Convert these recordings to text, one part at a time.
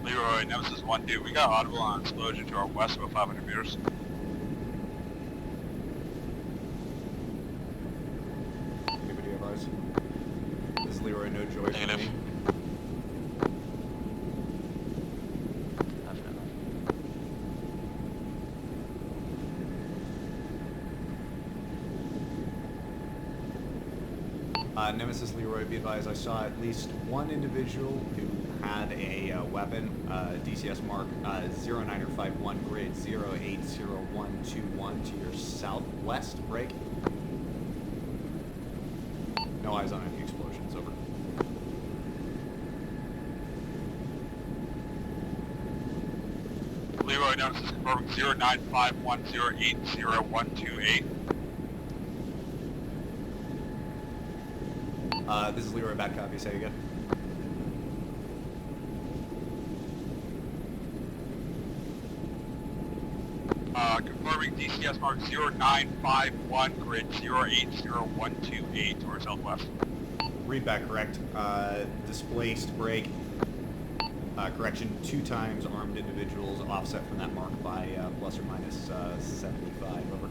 Leroy, Nemesis 1-2, we got audible on explosion to our west about 500 meters. Anybody advise? This is Leroy, no joy for me. Nemesis Leroy, be advised, I saw at least one individual who had a weapon, DCS mark 0951 grid 080121 to your southwest break. No eyes on any explosions, over. Leroy, Nemesis confirming 0951080128. This is Leroy, bad copy, say again. Confirming DCS mark 0951 grid 080128 to our southwest. Read back correct. Displaced break. Correction, 2 times armed individuals offset from that mark by plus or minus 75, over.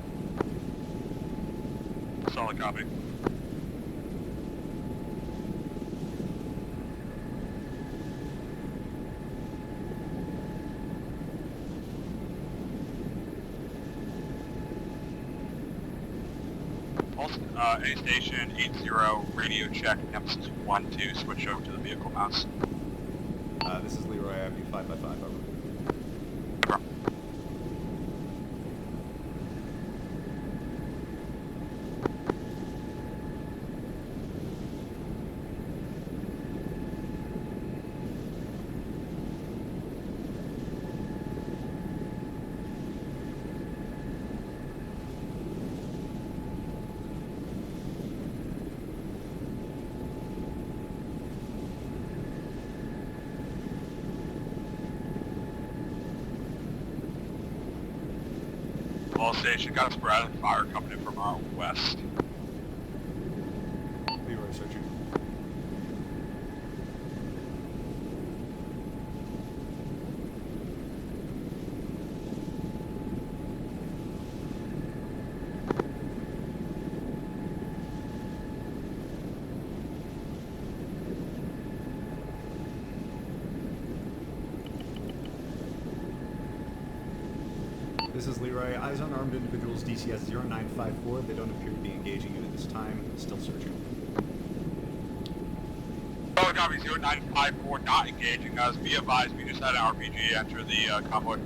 Solid copy. A station 80, radio check, Nemesis 1-2, switch over to the vehicle mounts. This is Leroy, Avenue 5x5, over. All station got sporadic fire coming in from our west. Leroy searching. This is Leroy. Eyes on armed individuals, DCS 0954. They don't appear to be engaging you at this time. Still searching. Solid copy 0954, not engaging us. Be advised, we just had an RPG enter the convoy.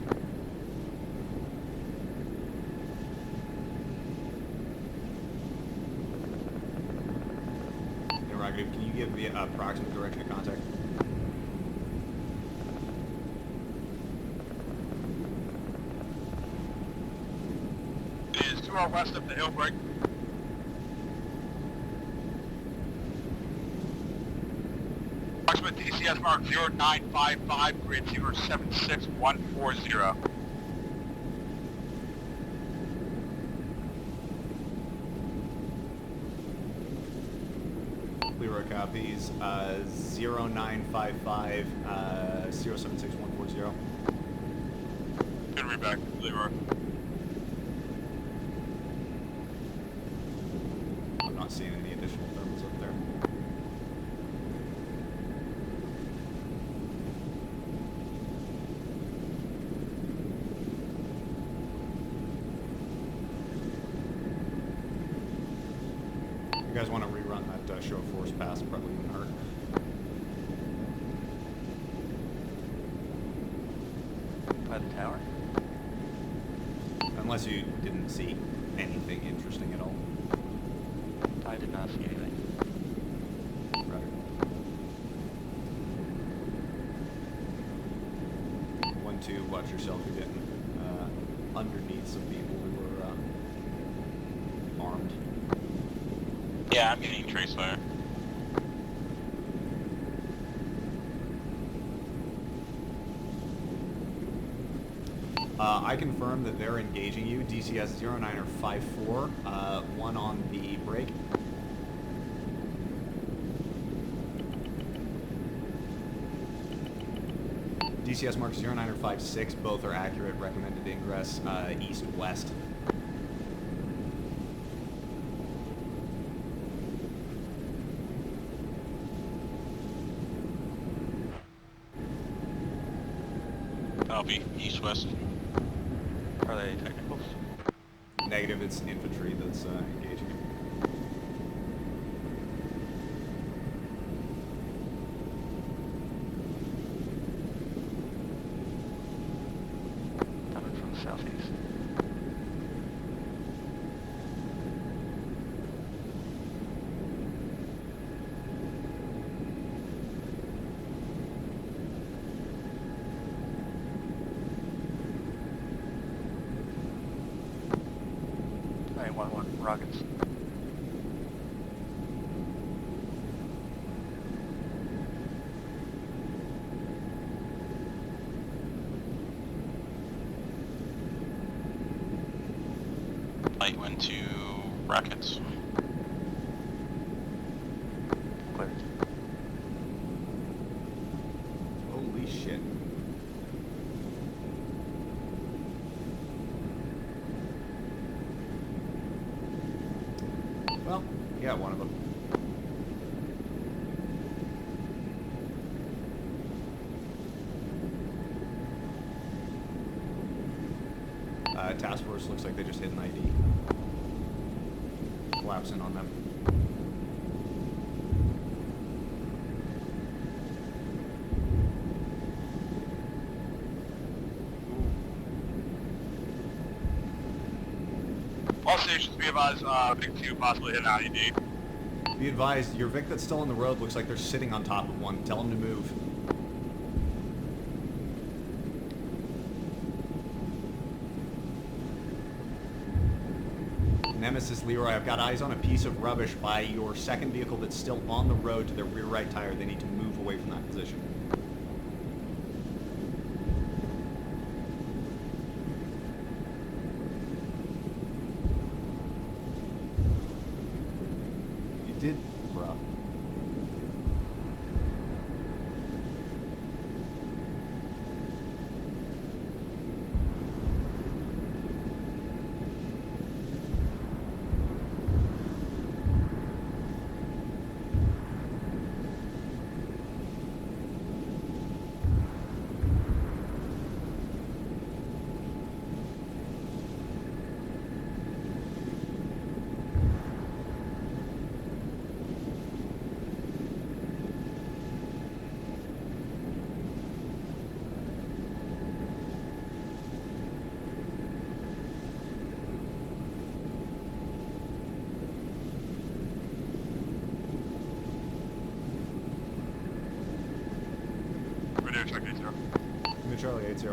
Interrogative, can you give the approximate direction of contact? To our west of the hill break. Approximate DCS mark 0955, grid 076140. Leroy copies 0955 076140. Good read back, Leroy. Not seeing any additional thermals up there. You guys want to rerun that show of force pass? Probably wouldn't hurt. By the tower? Unless you didn't see anything interesting at all. I did not see anything. Right. 1-2, watch yourself. You're getting underneath some people who are armed. Yeah, I'm getting trace fire. I confirm that they're engaging you. DCS 0954, one on the break. DCS mark 0956, both are accurate. Recommended ingress east-west. Copy. East-west. Are they technicals? Negative, it's infantry that's engaging. Coming from the southeast. Alright, 1-1, rockets. Light went to rockets. Clear. Holy shit. Well, yeah, one of them. Task force looks like they just hit an ID. Collapsing on them. All stations, be advised, Big 2 possibly hit an IED. Be advised, your Vic that's still on the road looks like they're sitting on top of one. Tell them to move. Nemesis Leroy, I've got eyes on a piece of rubbish by your second vehicle that's still on the road to their rear right tire. They need to move away from that position. You did, bro. Radio check 80. Give me Charlie 80.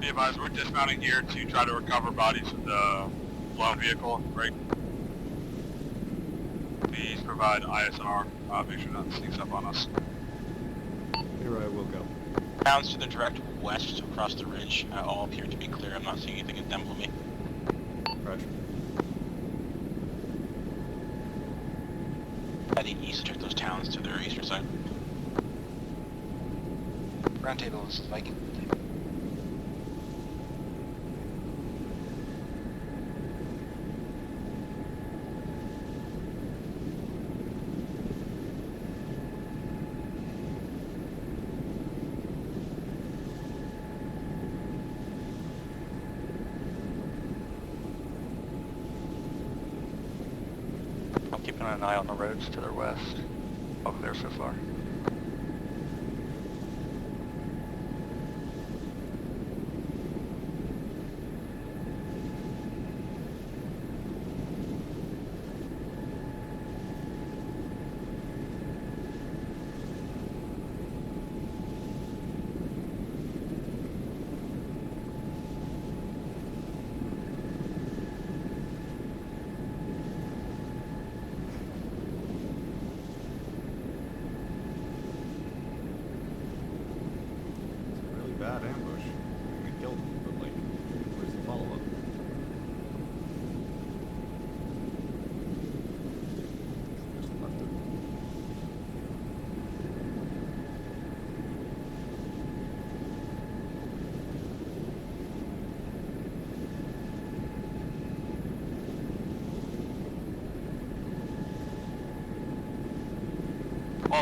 Be advised, we're dismounting here to try to recover bodies from the blown vehicle, right? Please provide ISR, make sure nothing sneaks up on us. Leroy will go. Towns to the direct west across the ridge all appear to be clear. I'm not seeing anything at them for me. Roger. Heading east to check those towns to their eastern side. Roundtable is Viking. I'm keeping an eye on the roads to their west. All clear so far.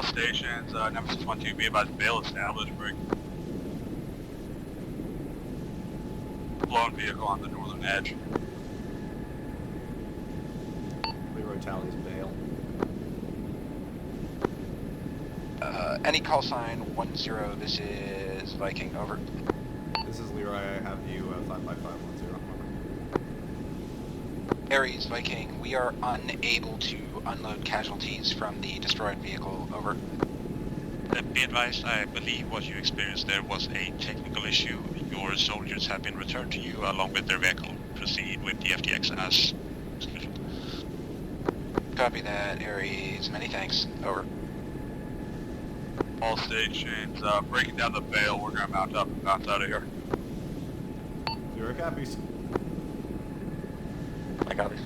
All stations, Nemesis 1-2, be advised, bail established, break. Blown vehicle on the northern edge. Leroy tallies bail. Any call sign 10, this is Viking, over. This is Leroy, I have you 55510. Aries, Viking, we are unable to unload casualties from the destroyed vehicle, over. Be advised, I believe what you experienced there was a technical issue. Your soldiers have been returned to you along with their vehicle. Proceed with the FTX as scheduled. Copy that, Aries, many thanks, over. All stations, breaking down the bail, we're gonna mount up and bounce out of here. Zero copies. I got it.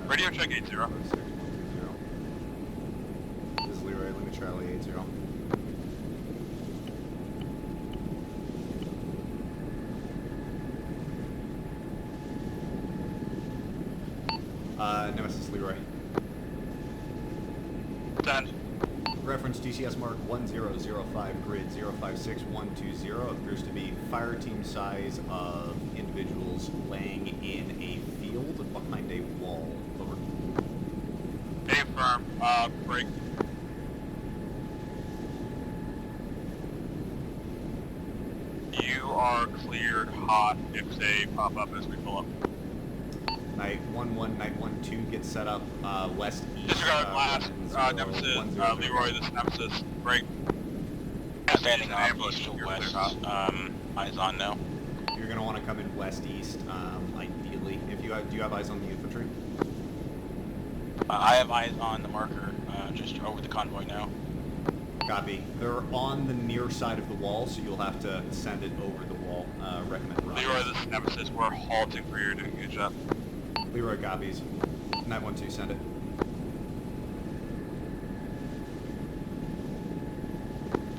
Radio check 80. 610. This is Leroy, Lima Charlie 80. Nemesis Leroy. Send. Reference DCS mark 1005 grid 056120 appears to be fire team size of individuals laying in a field behind a wall. Over. Affirm, break. You are cleared hot if they pop up as we pull up. Night 11, Night 12 gets set up west east. Disregard last, Nemesis, Leroy, this is Nemesis, break. Standing off Ambush, east to you're west, clear hot. eyes on now. You're going to want to come in west east, ideally. If you have, do you have eyes on the infantry? I have eyes on the marker, just over the convoy now. Copy. They're on the near side of the wall, so you'll have to send it over the wall. Recommend running. Leroy, this is Nemesis, we're halting for you, doing a good job. Leroy copies. Night 12, send it.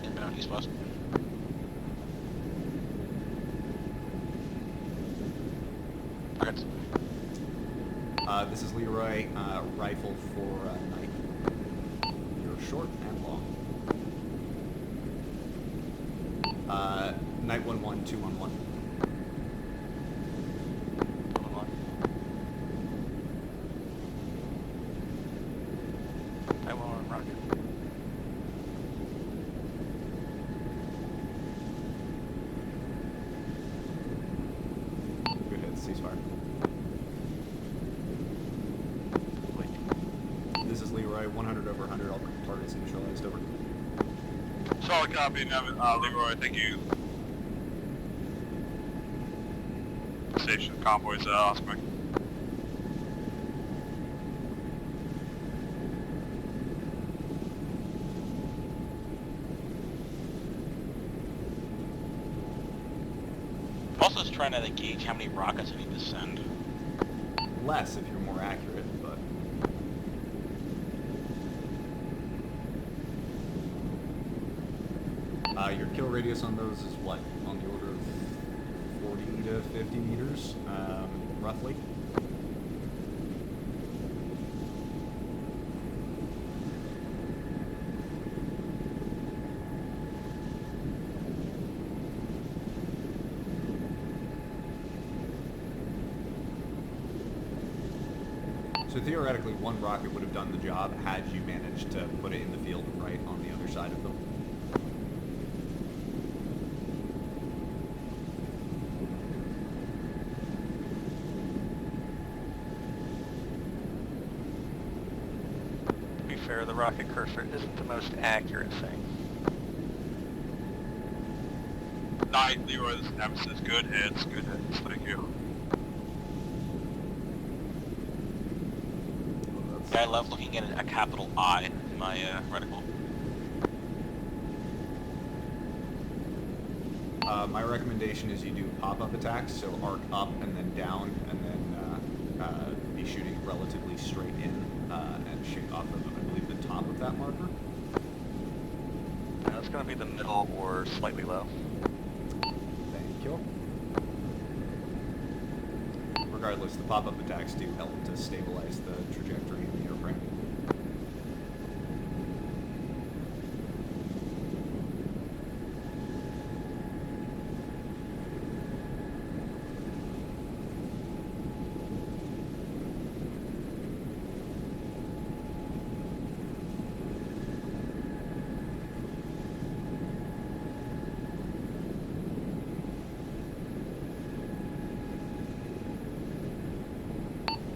Inbound east west. Okay. This is Leroy, rifle for Night. You're short and long. Night 11, 211. placed, over. Solid copy, Leroy, thank you. Station convoys, Oscar. I'm also just trying to gauge how many rockets I need to send. Less if you're more accurate, but... your kill radius on those is what? On the order of 40 to 50 meters, roughly? So theoretically, one rocket would have done the job had you managed to put it in the field right on the other side of them. To be fair, the rocket cursor isn't the most accurate thing. Knight, Leroy, this is Nemesis. Good hits, thank you. Yeah, I love looking at a capital I in my reticle. My recommendation is you do pop-up attacks, so arc up and then down, and then be shooting relatively straight in and shoot off of, I believe, the top of that marker. It's going to be the middle or slightly low. Thank you. Regardless, the pop-up attacks do help to stabilize the trajectory of the airframe.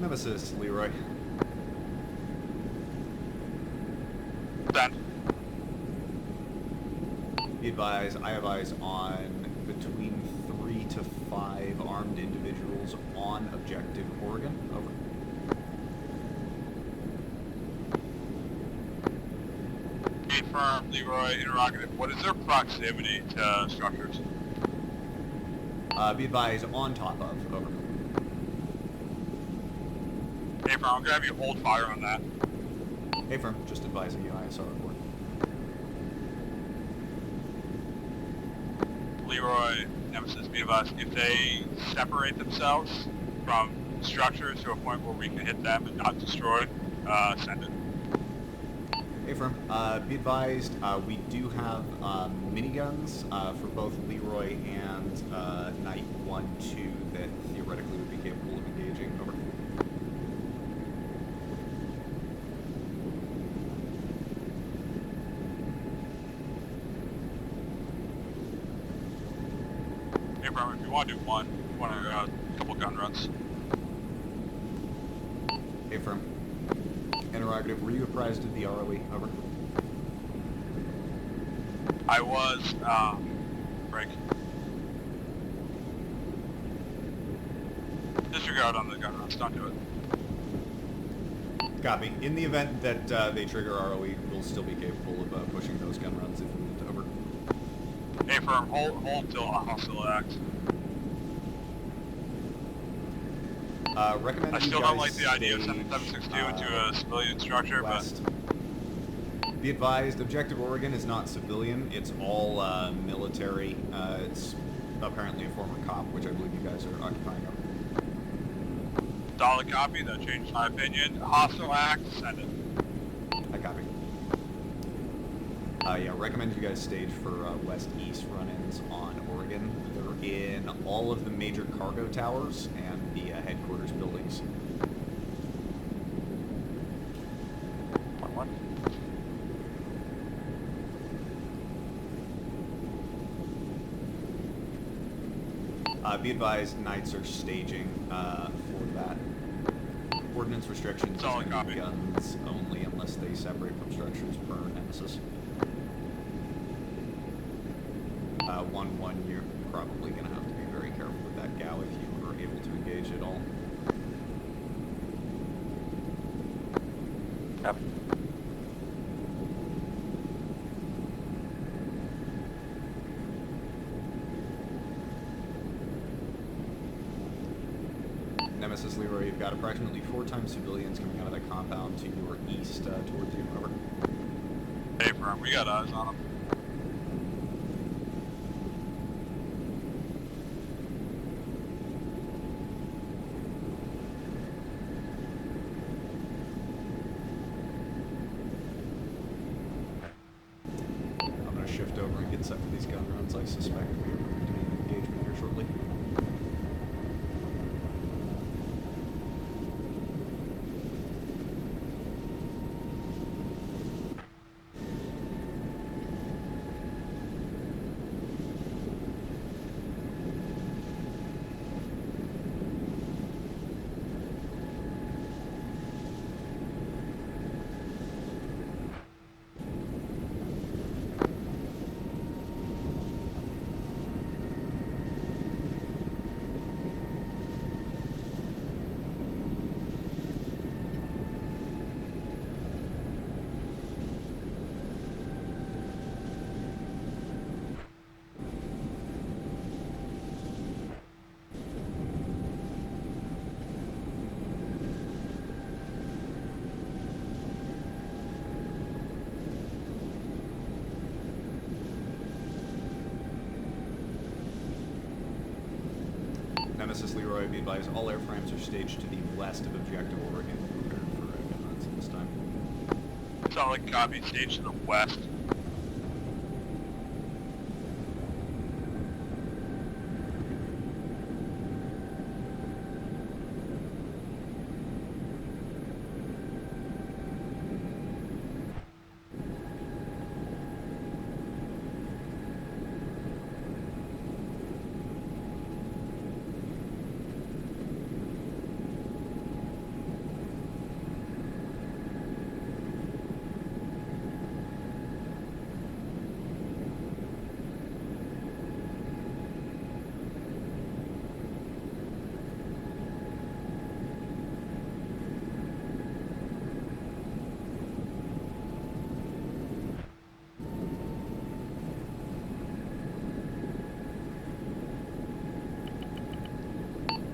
Nemesis, Leroy. Send. Be advised, I have eyes on between 3 to 5 armed individuals on objective Oregon. Over. Confirm, Leroy, interrogative. What is their proximity to structures? Be advised, on top of. Over. Hey, firm, I'm gonna have you hold fire on that. Hey, firm, just advising you, ISR report. Leroy, Nemesis, be advised. If they separate themselves from structures to a point where we can hit them and not destroy, send it. Hey, firm. Be advised, we do have miniguns for both Leroy and Knight 1-2 that theoretically would be capable of engaging. Over. Hey, firm, if you want to do one, a couple gun runs. Hey, firm. Interrogative, were you apprised of the ROE? Over. I was, break. Disregard on the gun runs, don't do it. Copy. In the event that they trigger ROE, we'll still be capable of pushing those gun runs if needed. Over. Hey, firm, hold till a hostile act. Recommend I you still guys don't like the idea of stage, sending 762 into a civilian structure, west. Be advised, Objective Oregon is not civilian. It's all military. It's apparently a former cop, which I believe you guys are occupying. but solid copy, that changed my opinion. Hostile act, send it. I copy. Yeah, recommend you guys stage for west-east run-ins on Oregon. They're in all of the major cargo towers and the headquarters buildings. 1-1. Be advised, Knights are staging for that. Ordnance restrictions is Solid going to be copy. guns only unless they separate from structures per Nemesis. 1-1, you're probably going to have to be very careful with that gal if you are able to engage at all. Yep. Nemesis Leroy, you've got approximately 4 times civilians coming out of that compound to your east towards you. Over. Hey, firm, we got eyes on them. I'm going to shift over and get set for these gun runs. I suspect we are going to be in engagement here shortly. Nemesis Leroy, be advised, all airframes are staged to the west of objective Oregon. Prepared for gun runs at this time. Solid copy. Stage to the west.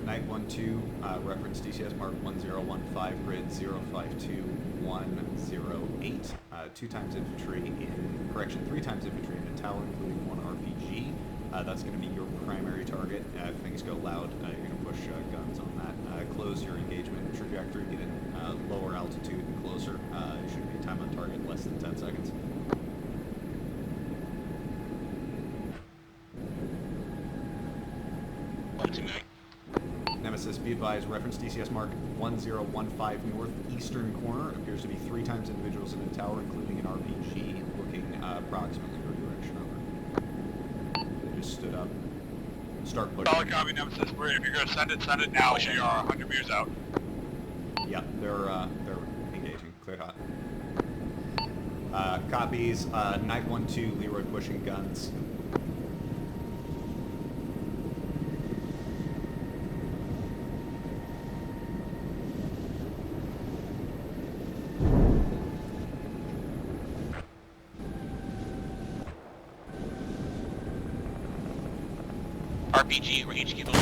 Night 1-2, reference DCS mark 1015, grid 052108. 2 times infantry in, correction, 3 times infantry in a tower, including 1 RPG. That's going to be your primary target. If things go loud, you're going to push guns on that. Close your engagement trajectory, get in lower altitude and closer. It should be time on target less than 10 seconds. Nemesis, be advised, reference DCS mark 1015 northeastern corner. Appears to be 3 times individuals in a tower, including an RPG, looking approximately your direction. Over. They just stood up. Start pushing. Solid copy, Nemesis. If you're going to send it now. We are 100 meters out. Yeah, they're engaging. Clear hot. Copies. Night 1-2, Leroy pushing guns. RPG or HQ building.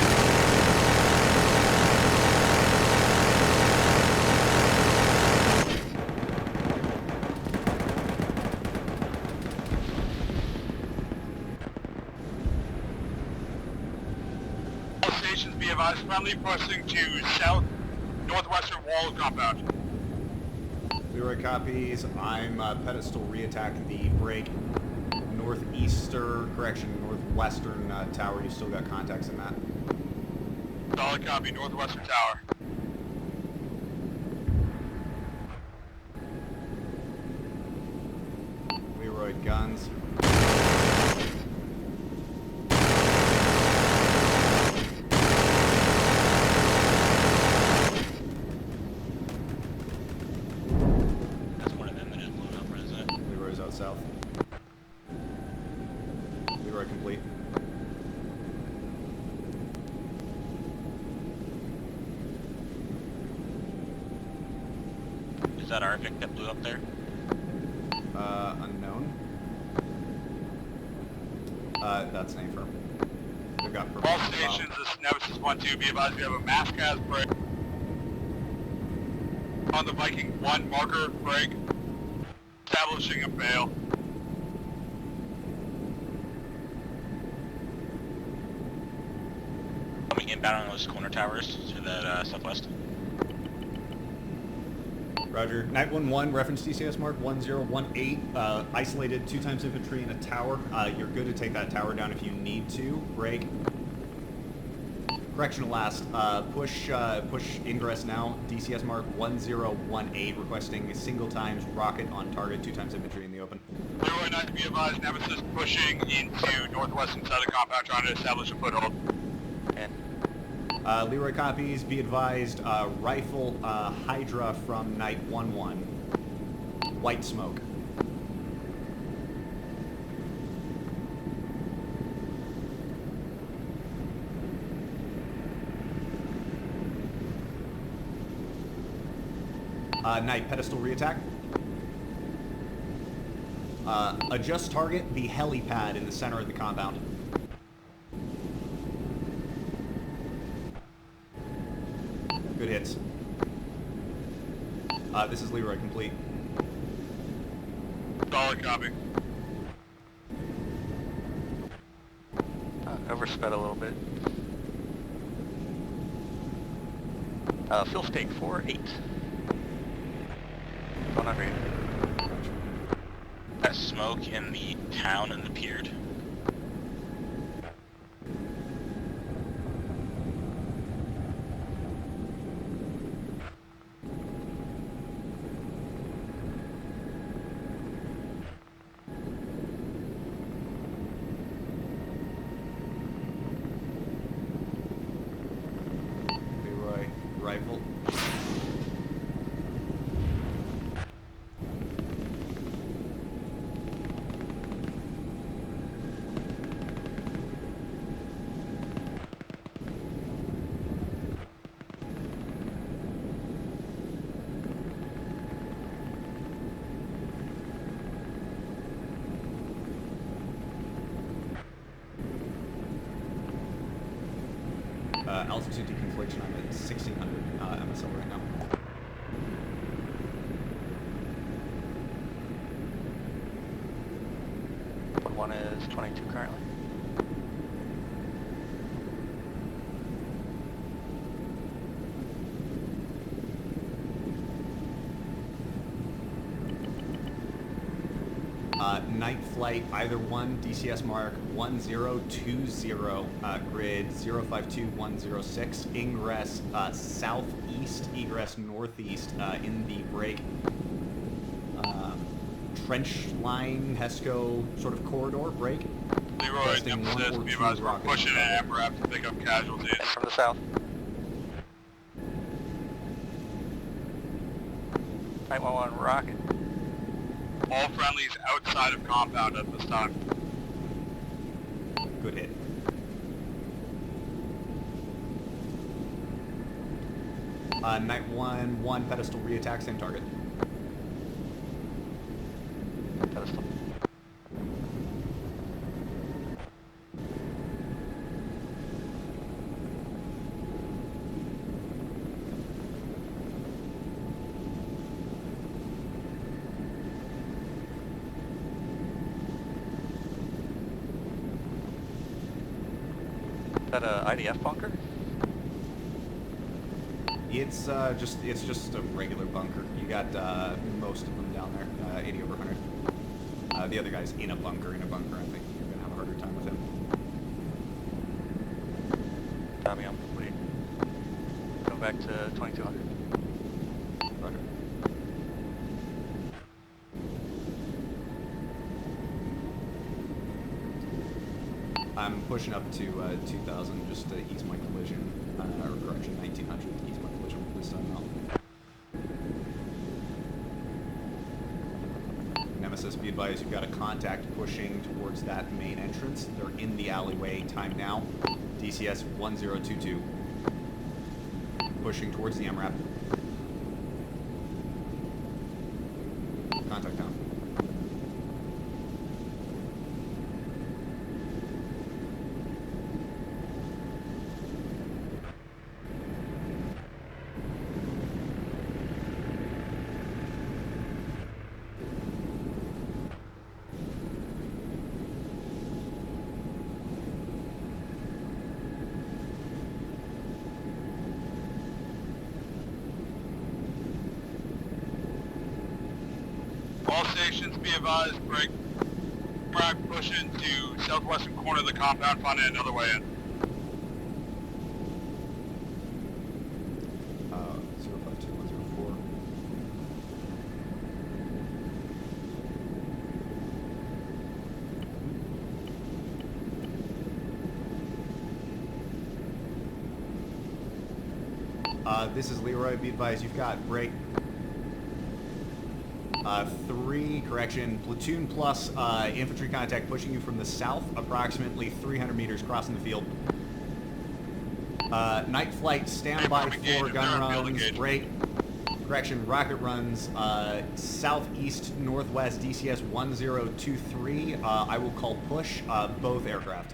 All stations be advised, friendly pushing to south northwestern wall compound. Leroy copies. I'm pedestal reattack the break. Northwestern tower. You still got contacts in that? Solid copy, northwestern tower. Leroy guns. Leroy complete. Is that our Vic that blew up there? Unknown. That's an A-firm. We've got All permission to stations, this is Nemesis 1-2, be advised we have a mass gas break. On the Viking 1 marker break. Establishing a fail. Coming inbound on those corner towers to the southwest. Roger. Night 1-1, reference DCS mark 1018. Isolated 2 times infantry in a tower. You're good to take that tower down if you need to. Break. Correction last. Push ingress now. DCS mark 1018, requesting single times rocket on target, 2 times infantry in the open. Leroy 9, be advised, Nemesis pushing into northwestern side of the compound, trying to establish a foothold. And Leroy copies. Be advised, rifle Hydra from Night 1-1. White smoke. Night pedestal reattack. Adjust target, the helipad in the center of the compound. Good hits. This is Leroy complete. Solid copy. oversped a little bit. Fuel stake 4-8. Going under you. That smoke in the town and the pier. Leroy, rifle. Altitude deconfliction, I'm at 1600 MSL right now. One is 22 currently. Night flight, either one, DCS mark 1020, grid 052106, ingress southeast, egress northeast in the break. Trench line, HESCO sort of corridor break. Leroy, Testing one Nemesis, or be two advised, we're rockets pushing on an MRB to pick up casualties. And from the south. Night 1-1 rocket. All friendlies outside of compound at this time. Good hit. Night 1-1 pedestal reattack, same target. Pedestal. Is that a IDF bunker? It's just a regular bunker. You got most of them down there, 80 over 100. The other guy's in a bunker. I think you're gonna have a harder time with him. Copy, I'm complete. Go back to 2200. Roger. I'm pushing up to 2000 just to ease my collision, or correction, 1900 to ease my collision this time out. Nemesis Nemesis, be advised you've got a contact pushing towards that main entrance. They're in the alleyway. Time now. DCS 1022. Pushing towards the MRAP. Contact down. All stations, be advised, break pushing to southwestern corner of the compound, finding another way in. 052104. This is Leroy. Be advised, you've got break. 3, correction, platoon plus infantry contact pushing you from the south, approximately 300 meters crossing the field. Night flight, standby for gun runs, break. Correction, rocket runs, southeast, northwest, DCS 1023. I will call push, both aircraft.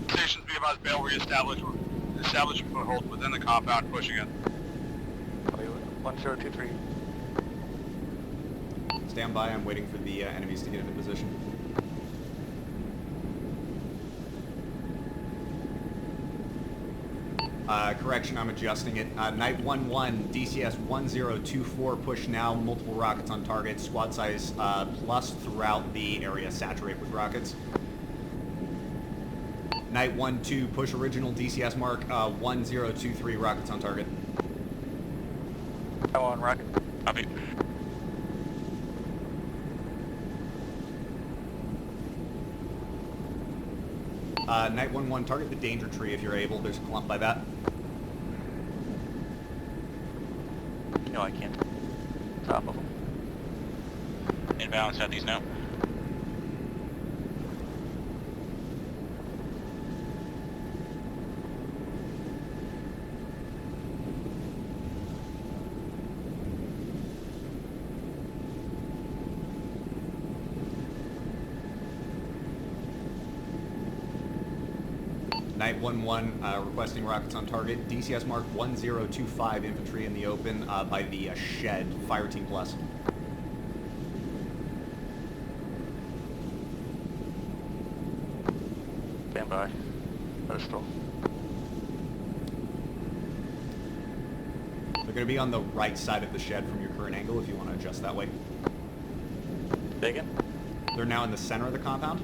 Stations, be advised, bail reestablish a foothold within the compound, pushing in. 1023. Stand by, I'm waiting for the enemies to get into position. Correction, I'm adjusting it. Night 1-1, DCS 1024, push now, multiple rockets on target, squad size plus throughout the area, saturate with rockets. Night 1-2, push original, DCS mark 1023, rockets on target. Come on, rocket. Copy. Night 1-1, target the danger tree if you're able. There's a clump by that. No, I can't. Top of them. Inbound southeast now. Night 1-1, requesting rockets on target. DCS mark 1025, infantry in the open by the shed. Fire team plus. Stand by. Postal. They're going to be on the right side of the shed from your current angle if you want to adjust that way. Bacon. They're now in the center of the compound.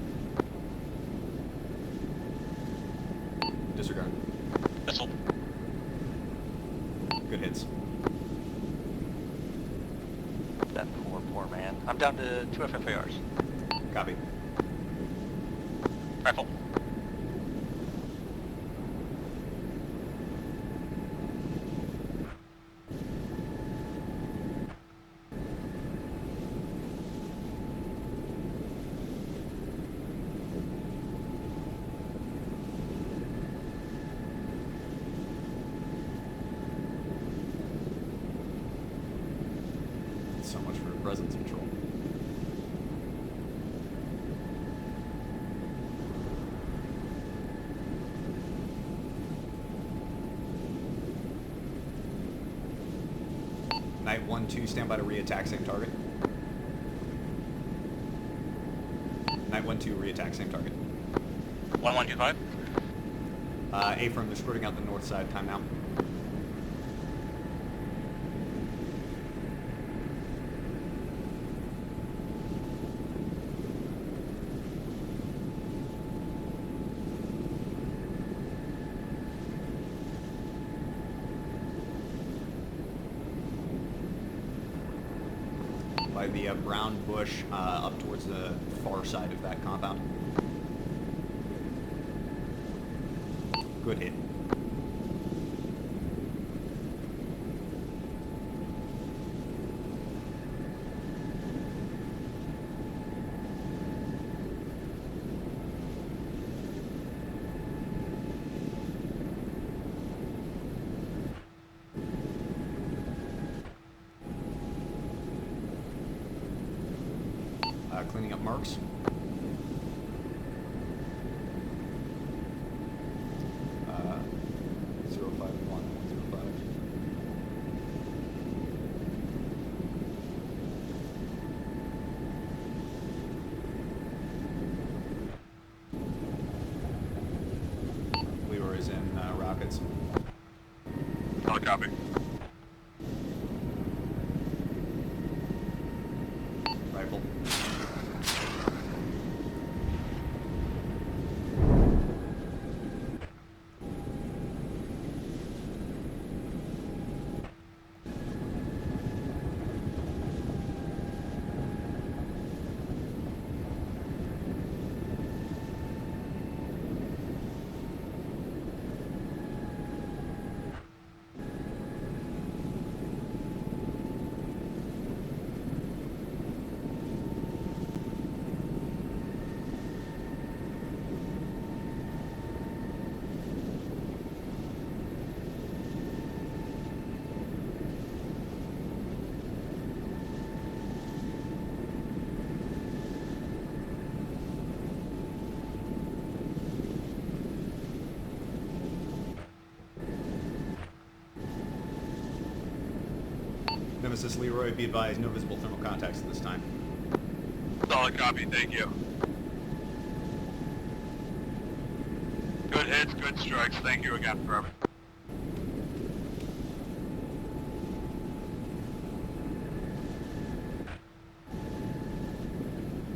Disregard. Missile. Good hits. That poor man. I'm down to 2 FFARs. Copy. Rifle. So much for presence control. Night 1-2, stand by to re-attack same target. Night 1-2, re-attack same target. 1125. A-firm, they're skirting out the north side. Time now. By the brown bush up towards the far side of that compound. Good hit. Cleaning up marks. Uh, 05105. Leroy is in rockets. Solid copy. Rifle. Nemesis Leroy, be advised, no visible thermal contacts at this time. Solid copy, thank you. Good hits, good strikes. Thank you again for everything.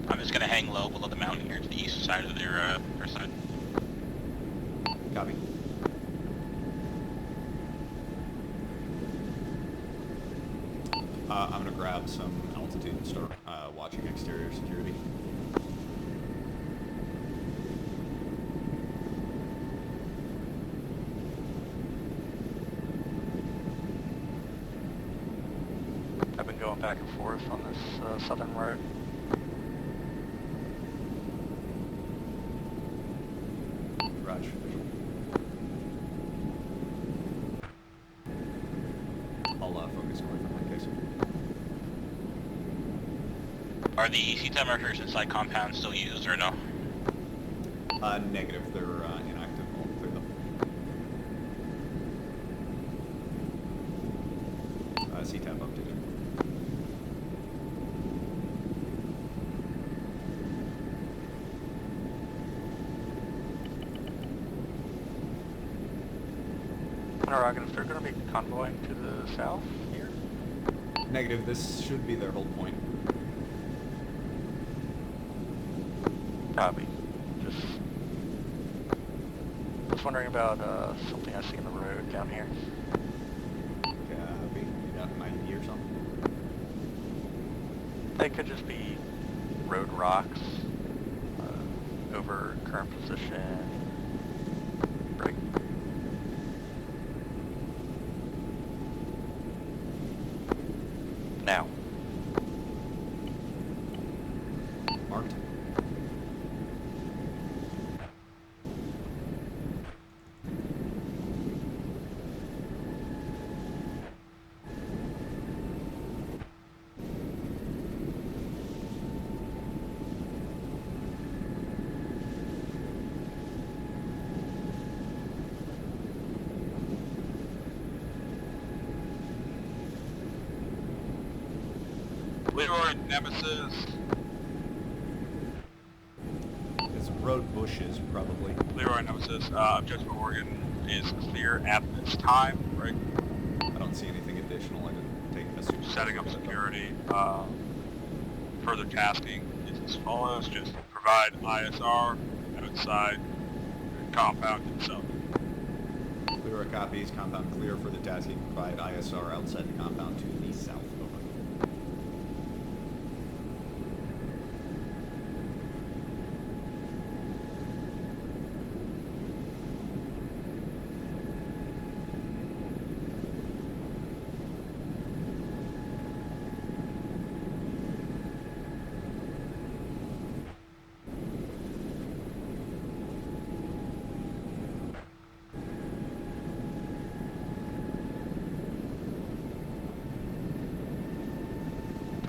I'm just gonna hang low below the mountain here to the east side of their side. Copy. I'm gonna grab some altitude and start watching exterior security. I've been going back and forth on this southern road. Raj. I'll focus north in that case. Are the CTEM markers inside compound still used or no? Negative. They're inactive. I'll clear them. CTAP updated. Interrogative, if they're going to be convoying to the south here? Negative. This should be their hold point. Copy. Just wondering about something I see in the road down here. Copy. You got an ID or something? They could just be road rocks over current position. Right. Now. Marked. Leroy, Nemesis. It's road bushes, probably. Leroy, Nemesis. Objective Oregon is clear at this time, right? I don't see anything additional. I didn't take a super Setting up security. Further tasking is as follows. Just provide ISR outside the compound itself. Clear copies. Compound clear for the tasking. Provide ISR outside the compound to the south. Over.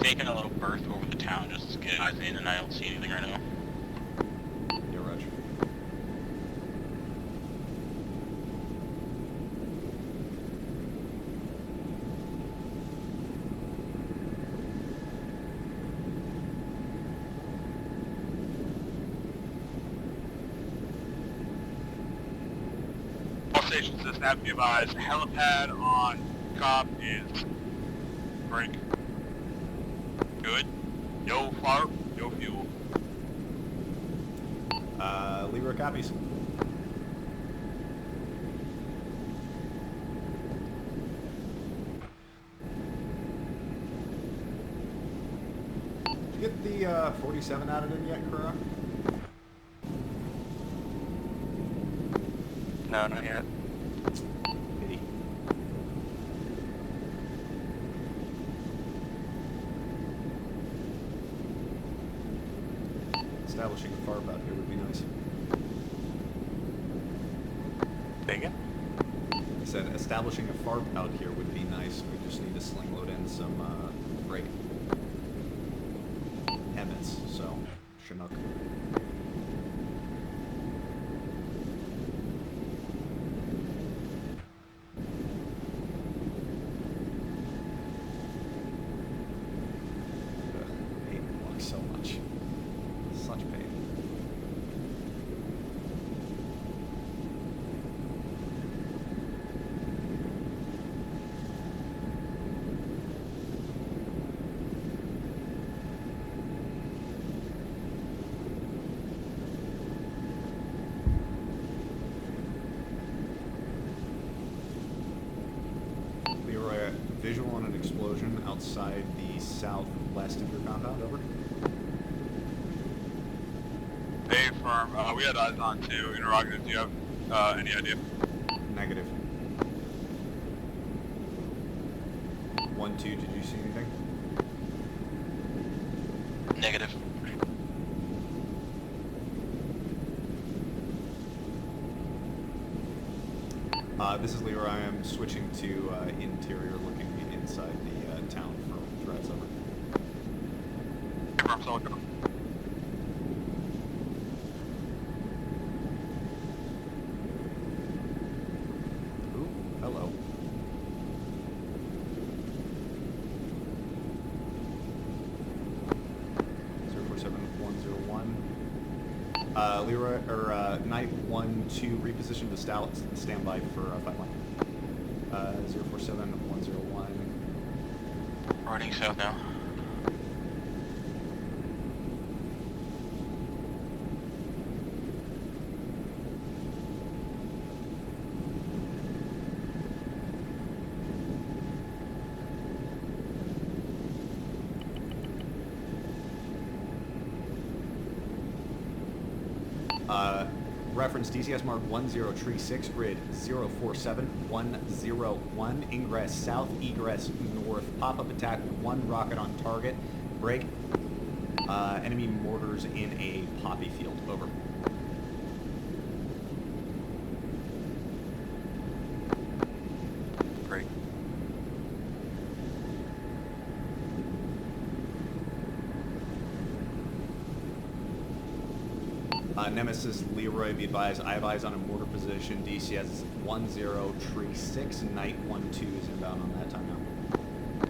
Taking a little berth over the town just get eyes in, and I don't see anything right now. Yeah, Roger. All stations just have to be advised, helipad on cop is break. Good. Yo fire, yo fuel. Leroy copies. Did you get the 47 added in yet, Kura? No, not yet. Pity. Establishing a FARP out here would be nice. Say again? I said establishing a FARP out here would be nice. We just need to sling load in some break Emmets, so Chinook. I hate the luck so much. Such pain. Leroy, visual on an explosion outside the southwest of your compound, over. Hey, firm. We had eyes on two. Interrogative, do you have any idea? Negative. 1-2, did you see anything? Negative. This is Leroy. I am switching to interior, looking inside the town for drives over. Confirm, solid go. Ooh, hello. Leroy, or Night 1-2, reposition to standby for 5 line. 047101. Riding south now. Reference DCS mark 1036, grid 047101, ingress south, egress north, pop-up attack, 1 rocket on target, break, enemy mortars in a poppy field, over. Great. Nemesis, Leroy, be advised, I have eyes on a mortar position, DCS 1036, Night 1-2 is inbound on that time now.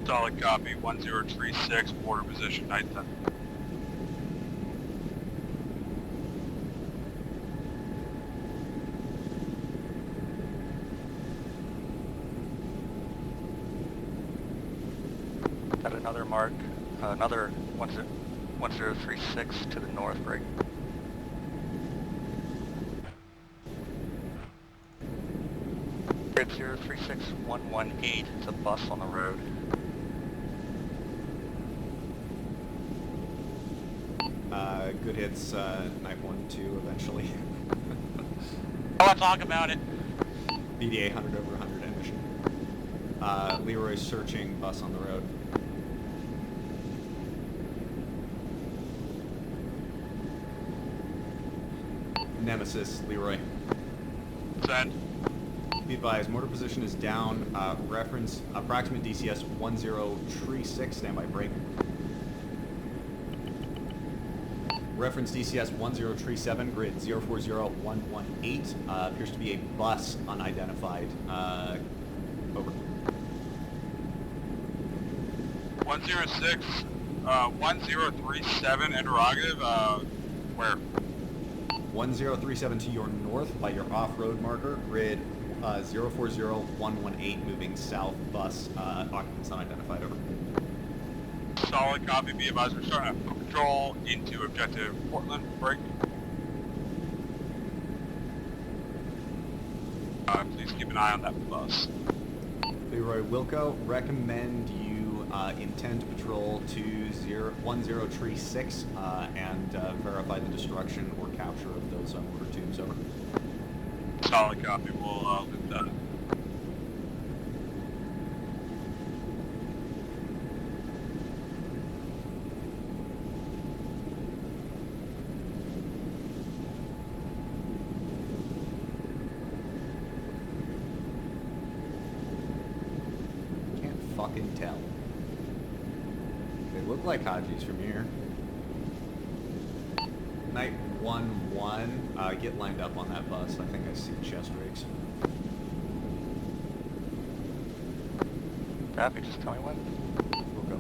Solid copy. 1036, border position, night 10. Got another mark, another 1036 to the north, break. Grid 036118, it's a bus on the road. Good hits, Night 1-2 eventually. Oh, I talk about it. BDA 100 over 100 end mission. Leroy searching bus on the road. Nemesis, Leroy. Send. Be advised, mortar position is down. Reference approximate DCS 1036, standby break. Reference DCS 1037, grid 040118. Appears to be a bus unidentified. Over. 106, 1037, interrogative, where? 1037 to your north by your off-road marker, grid 040118, moving south, bus, occupants unidentified, over. Solid copy, be advised, we're starting a patrol into objective Portland, break. Please keep an eye on that bus. Leroy Wilco, recommend you intend to patrol to 1036 and verify the destruction or capture of those mortar tubes, over. Solid copy, we'll loop that. Can't fucking tell. They look like Hajis from here. Night 1-1, get lined up on that bus. I think I see chest rigs. Copy, just tell me when. We'll go.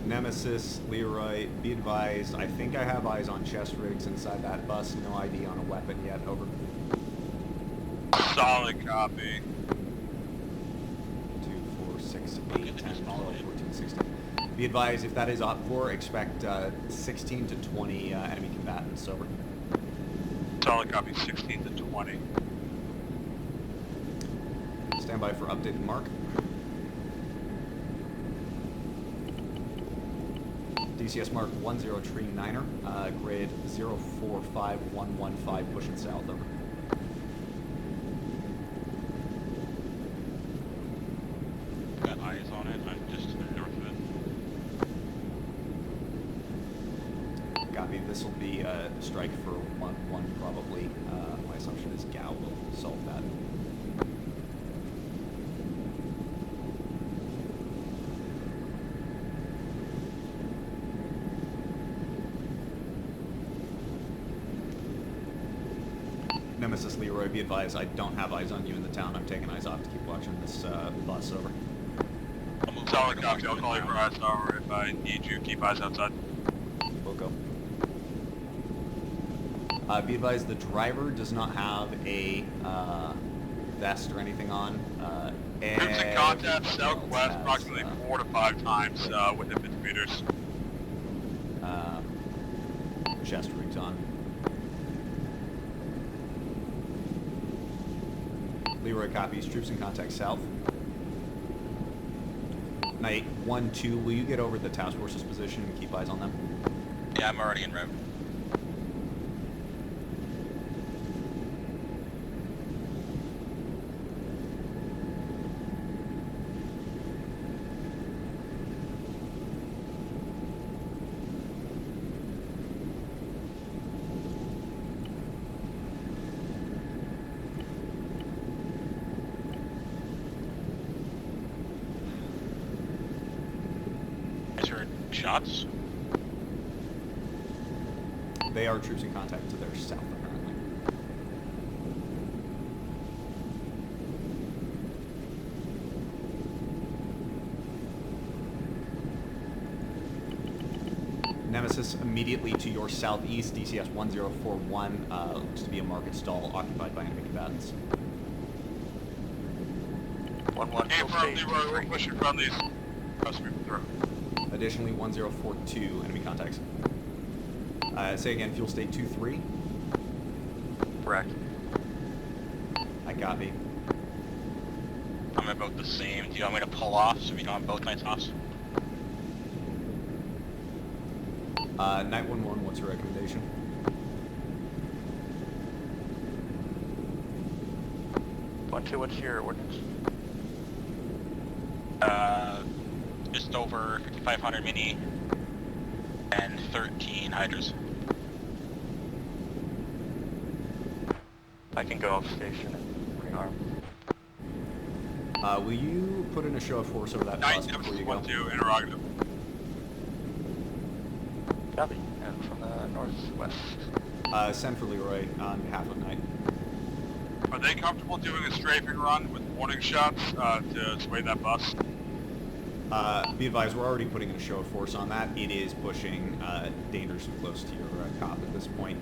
Nemesis, Leroy, be advised, I think I have eyes on chest rigs inside that bus. No ID on a weapon yet, over. Solid copy. 2, 4, 6, 8, 10, 12, 14, 16. Be advised, if that is Op 4, expect 16 to 20 enemy combatants, over. Solid copy, 16 to 20. Stand by for updated mark. DCS mark 1039er, grid 045115, pushing south, over. Got eyes on it. I'm just to the north of it. Copy, this will be a strike for 1-1 probably. My assumption is Gao will solve that. Nemesis Leroy, be advised, I don't have eyes on you in the town. I'm taking eyes off to keep watching this bus, over. I'll move Solid over. copy, I'll call you for ISR if I need you. Keep eyes outside. We'll go. Be advised, the driver does not have a vest or anything on. Troops in contact Everybody southwest, else has, approximately 4 to 5 times within 50 meters. Chest rigs on. Leroy copies, troops in contact south. Night 1-2, will you get over the task force's position and keep eyes on them? Yeah, I'm already en route. Shots? They are troops in contact to their south, apparently. Nemesis immediately to your southeast, DCS 1041, looks to be a market stall occupied by enemy combatants. 1-1, Hey, full from stage. Leroy, we're pushing friendlies. Must be through. Additionally, 1042 enemy contacts. Say again, fuel state 2-3. Correct. I copy. I'm about the same. Do you want me to pull off so we don't have both nights off? Night 1-1, what's your recommendation? What's your ordnance? Just over 5,500 mini and 13 hydras. I can go off station and rearm. Will you put in a show of force over that Knight bus before you go? 1-2, interrogative. Copy. And from the northwest. Send for Leroy on behalf of Knight. Are they comfortable doing a strafing run with warning shots to sway that bus? Be advised, we're already putting in a show of force on that. It is pushing dangerously close to your cop at this point.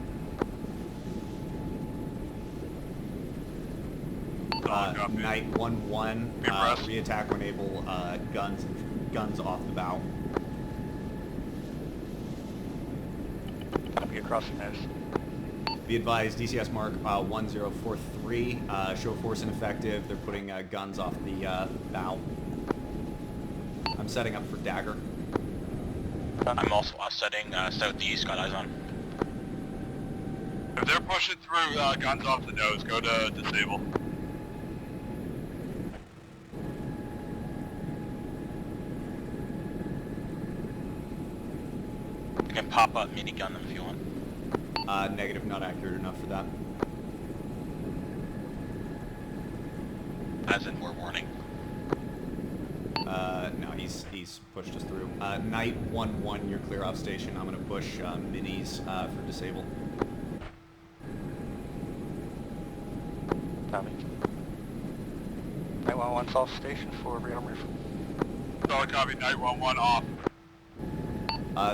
Copy. Knight 1-1, Be abreast. reattack when able, guns off the bow. Copy across the nose. Be advised, DCS mark 1043, show of force ineffective. They're putting guns off the bow. I'm setting up for dagger. I'm also offsetting southeast, got eyes on. If they're pushing through guns off the nose, go to disable. You can pop up minigun them if you want. Negative, not accurate enough for that. As in more warning. No, he's pushed us through. Knight 1-1, you're clear off station. I'm gonna push minis for disable. Copy. 911's off station for rearm. Solid copy, Knight 1-1 off.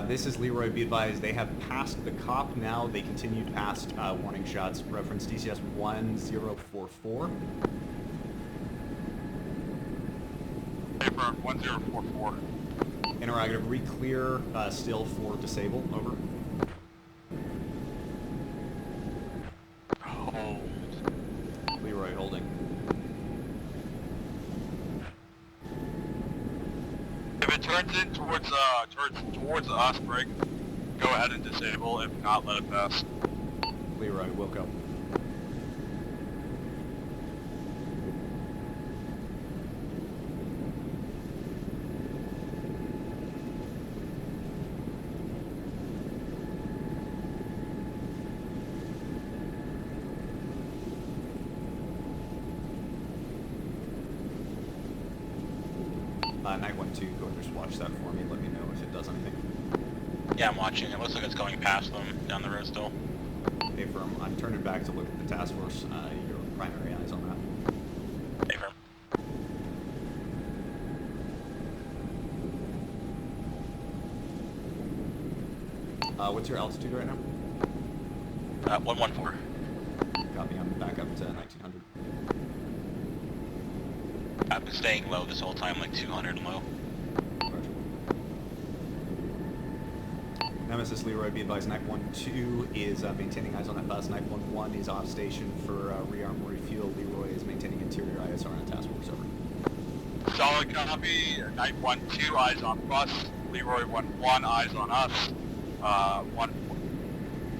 This is Leroy. Be advised, they have passed the cop now. They continued past warning shots. Reference DCS 1044. Affirm, 1044. Interrogative, re-clear still for disable. Over. Hold. Leroy holding. If it turns in towards us, break, go ahead and disable. If not, let it pass. Leroy, woke up. Knight 1-2, go and just watch that for me. Let me know if it does anything. Yeah, I'm watching. It looks like it's going past them down the road still. Affirm, I'm turning back to look at the task force. Your primary eyes on that. Affirm. What's your altitude right now? 114. Copy, I'm back up to 1900. I've been staying low this whole time, like 200 low. Roger. Nemesis Leroy, be advised, Knight 1-2 is maintaining eyes on that bus. Knight 1-1 is off station for rearm refuel. Leroy is maintaining interior ISR on task force. Over. Solid copy. Knight 1-2, eyes on bus. Leroy 1-1, eyes on us. 1,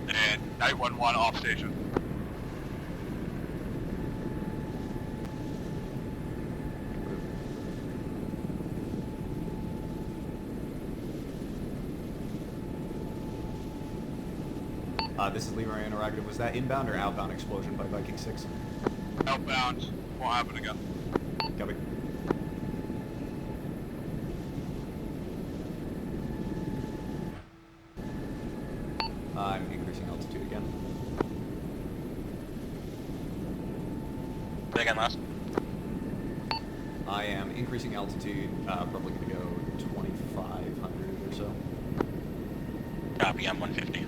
and Knight 1-1 off station. This is Leroy interrogative. Was that inbound or outbound explosion by Viking 6? Outbound. Won't happen again. Copy. I'm increasing altitude again. Say again, last. I am increasing altitude, probably going to go 2,500 or so. Copy, I'm 150.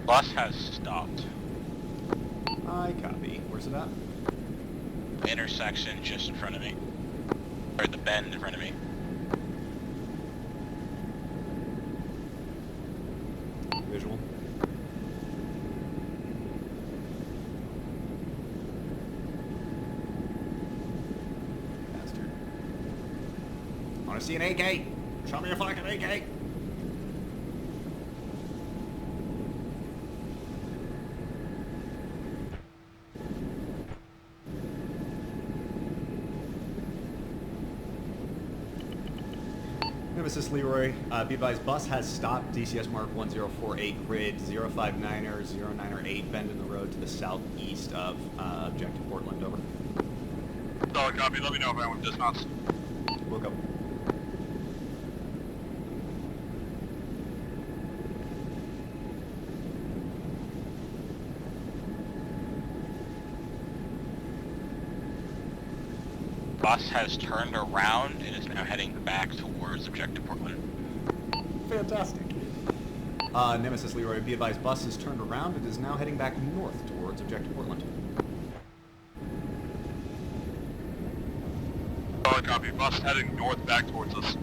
Bus has stopped. I copy. Where's it at? The intersection just in front of me. Or the bend in front of me. Visual. Bastard. I want to see an AK. Show me a fucking AK. Nemesis Leroy, be advised, bus has stopped. DCS mark 1048 grid 059er 098 bend in the road to the southeast of objective Portland. Over. Solid copy. Let me know if anyone dismounts. We'll go. Bus has turned around and is now heading back towards objective Portland. Fantastic. Nemesis Leroy, be advised, bus is turned around. It is now heading back north towards objective Portland. Solid copy. Bus heading north back towards us.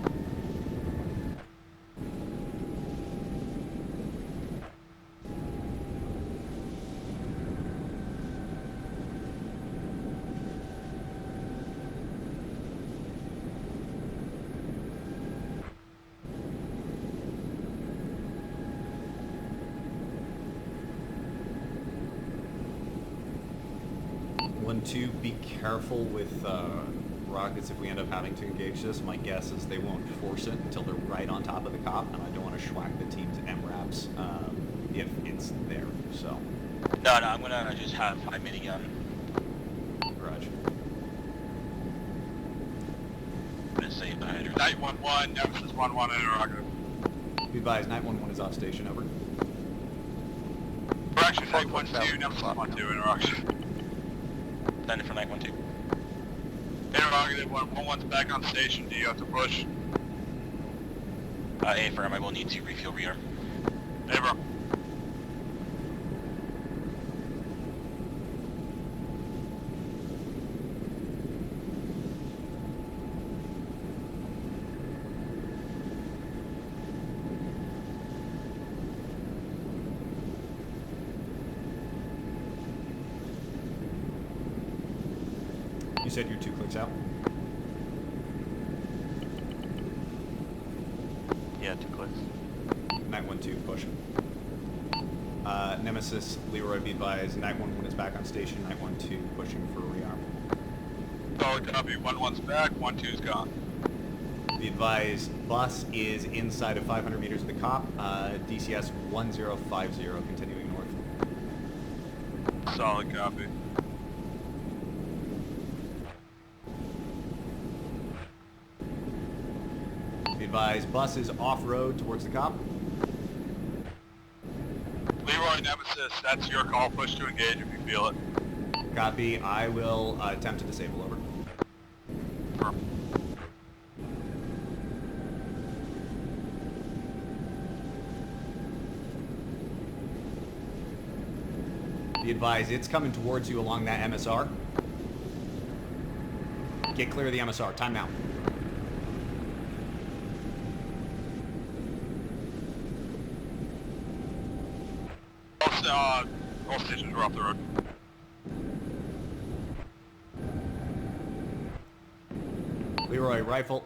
Two, be careful with rockets if we end up having to engage this. My guess is they won't force it until they're right on top of the cop, and I don't want to schwack the team's MRAPs if it's there, so. No, I'm gonna just have my minigun. Garage. I'm gonna save the hydrant. Night 1-1, Nemesis 1-1 interrogative. Be advised, 911 is off station, over. Correction, Night 1-2, Nemesis 1-2 interrogative. Send it for night 1-2. Interrogative 1-1's back on station. Do you have to push? A firm, I will need to refuel rearm. Never. You said you're 2 clicks out? Yeah, 2 clicks. Night 1-2, push. Nemesis Leroy, be advised, Night 1-1 is back on station. Night 1-2 pushing for rearm. Solid copy. 1-1's back, 1-2's gone. Be advised, bus is inside of 500 meters of the cop. DCS 1050, continuing north. Solid copy. Be advised, bus is off-road towards the cop. Leroy, Nemesis, that's your call. Push to engage if you feel it. Copy. I will attempt to disable, over. Be advised, it's coming towards you along that MSR. Get clear of the MSR. Time now. All stations are off the road. Leroy, rifle.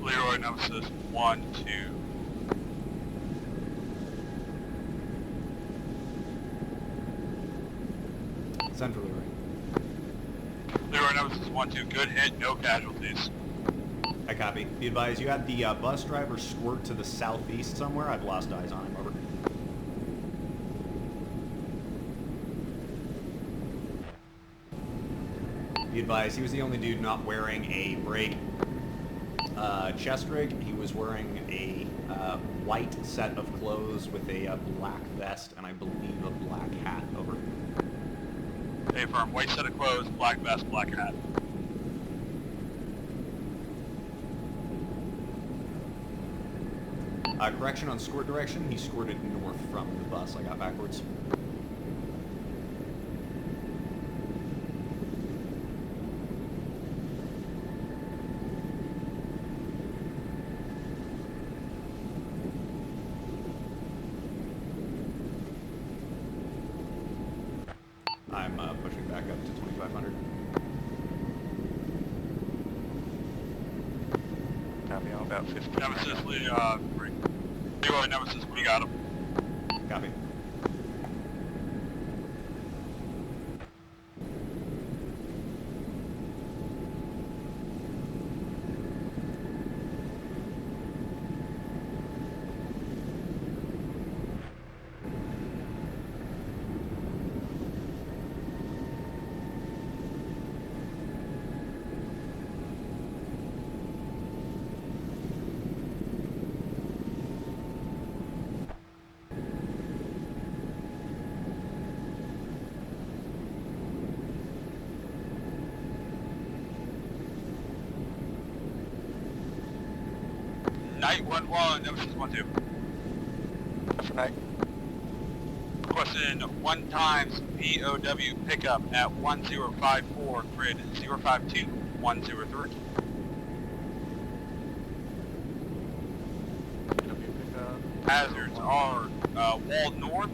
Leroy, Nemesis 1-2. Send for Leroy. Leroy, Nemesis 1-2. Good hit, no casualties. I copy. Be advised, you had the bus driver squirt to the southeast somewhere. I've lost eyes on him. Over. Be advised, he was the only dude not wearing a break chest rig. He was wearing a white set of clothes with a black vest and I believe a black hat. Over. Hey, firm. White set of clothes, black vest, black hat. Correction on squirt direction. He squirted north from the bus. I got backwards. I'm pushing back up to 2,500. Copy, I'm about 50. Nemesis, Leroy, Nemesis, we got him. Copy. Night 1-1, Nemesis 1-2. For night. Requesting 1 times POW pickup at 1054, grid 052 103. Hazards are wall north,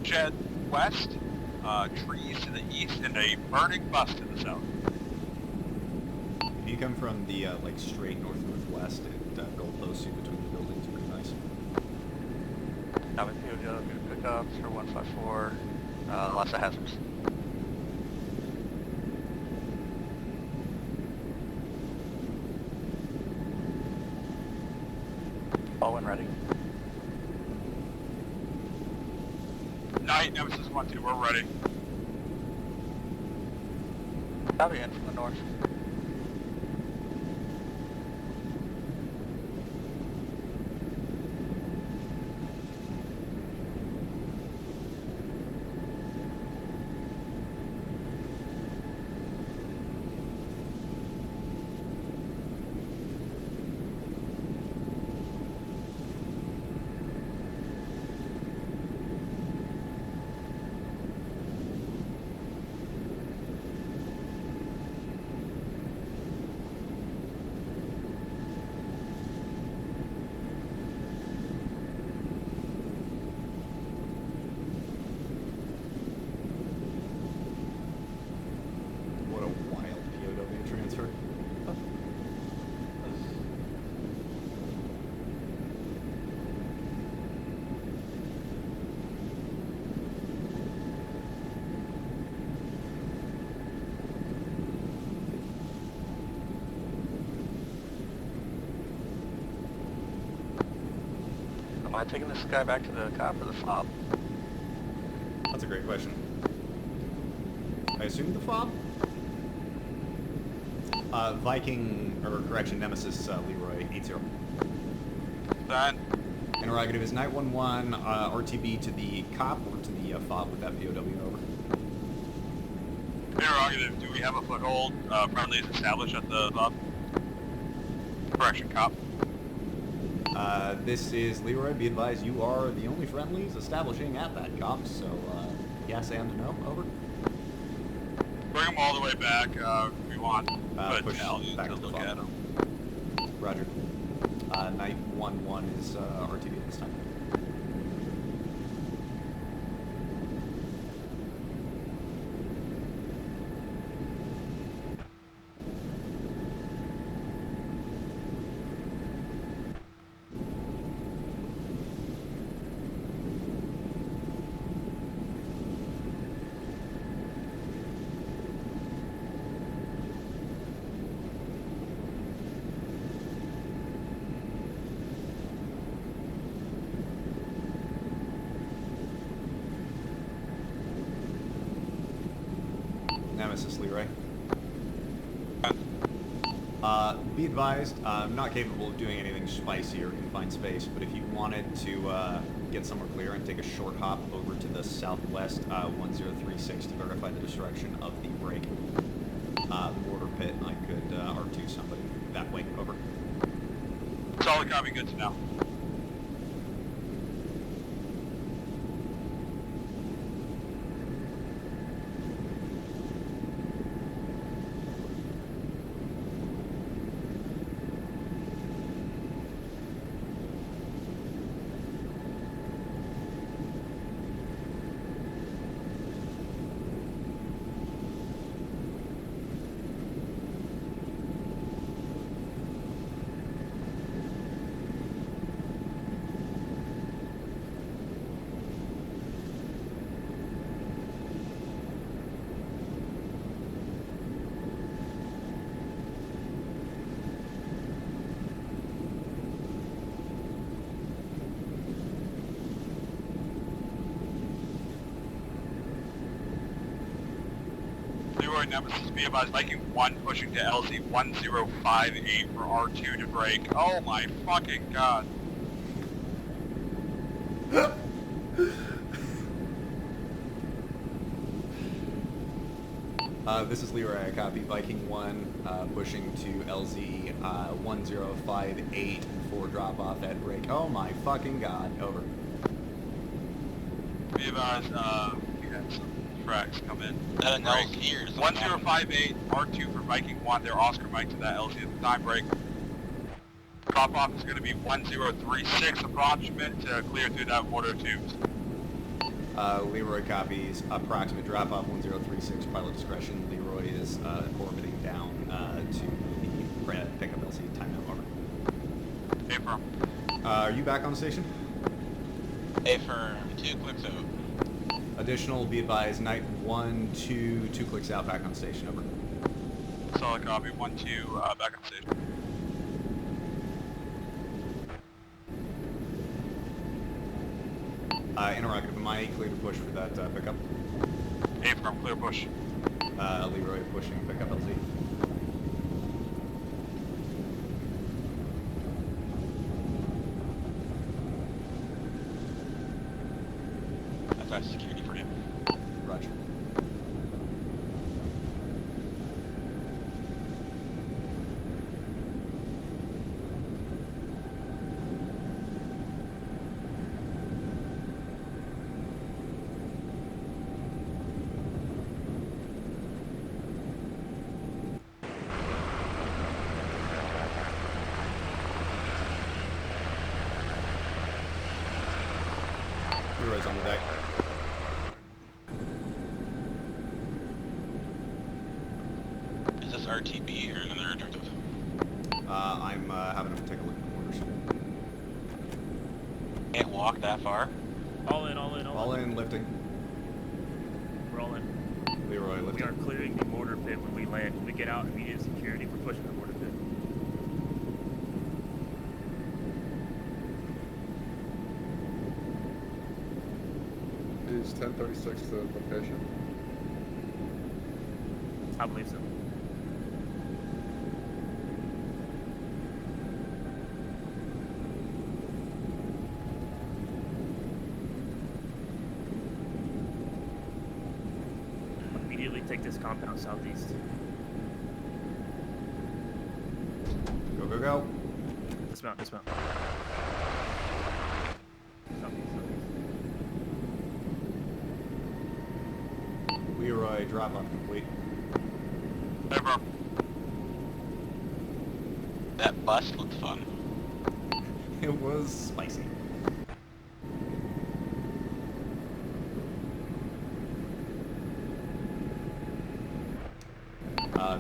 shed west, trees to the east, and a burning bus to the south. If you come from the like straight north-northwest, goalposts in between the buildings are pretty nice. Copy, POW pickups for 154. Lots of hazards. All when ready. Night, Nemesis 1-2, we're ready. Copy, in from the north. What a wild POW transfer. Am I taking this guy back to the cop or the fob? That's a great question. I assume the fob? Viking, or correction, Nemesis Leroy 80. Then, Interrogative is Night 1-1, RTB to the cop or to the fob with that POW over. interrogative, do we have a foothold? Friendly is established at the pub? Correction, cop. This is Leroy. Be advised, you are the only friendlies establishing at that cop, so yes and no, over. Bring them all the way back, if we want. Push back to the look fob. at them. Roger. Night 1-1 is RTB this time. this is Leroy. Be advised, I'm not capable of doing anything spicy or confined space, but if you wanted to get somewhere clear and take a short hop over to the southwest 10360 to verify the destruction of the break mortar pit, I could R2 somebody that way. Over. Solid copy, good to know. Leroy Nemesis, be advised, Viking 1 pushing to LZ 1058 for R2 to break. Oh my fucking god. This is Leroy, I copy. Viking 1 pushing to LZ 1058 for drop off at break. Oh my fucking god. Over. Be advised, we got some tracks come in. That an Break. LZ or something? 1058, R2 for Viking 1, they're Oscar Mike to that LZ at the time break. Drop off is going to be 1036 approximate to clear through that water tubes. Leroy copies approximate drop off 1036, pilot discretion. Leroy is orbiting down to the pickup LC. Timeout, over. Hey, firm. Are you back on the station? A firm, 2 clicks out. Additional, be advised, night 1, 2, 2 clicks out, back on station, over. Solid copy, 1-2, back on station. Interrogative, am I clear to push for that pickup? Hey, firm, clear push. Leroy pushing pickup LZ. That's security for you. Roger. Leroy's on the deck. Is this RTB or another objective? I'm having him take a look at the orders. Can't walk that far. All in, all in, all, All in. in, lifting. We're all in. Leroy, We lifting. are clearing the mortar pit when we land. When we get out, immediate security. We're pushing the mortar pit. Is 1036 the location? I believe so. Immediately take this compound southeast. Go, go, go. Dismount, dismount. Southeast, southeast. Leroy, drop off complete. Hey, firm. That bus looked fun. It was spicy.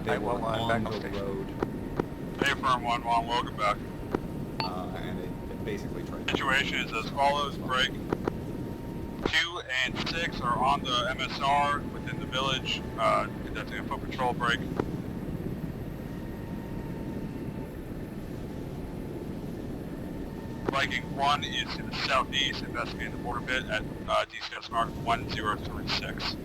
They Right, were well, back on on the station. road, Hey, firm, 1-1, welcome back. and it basically tried to... Situation is as follows, break. 2 and 6 are on the MSR within the village, conducting a foot patrol break. Viking 1 is to the southeast, investigating the border pit at DCS mark 1036.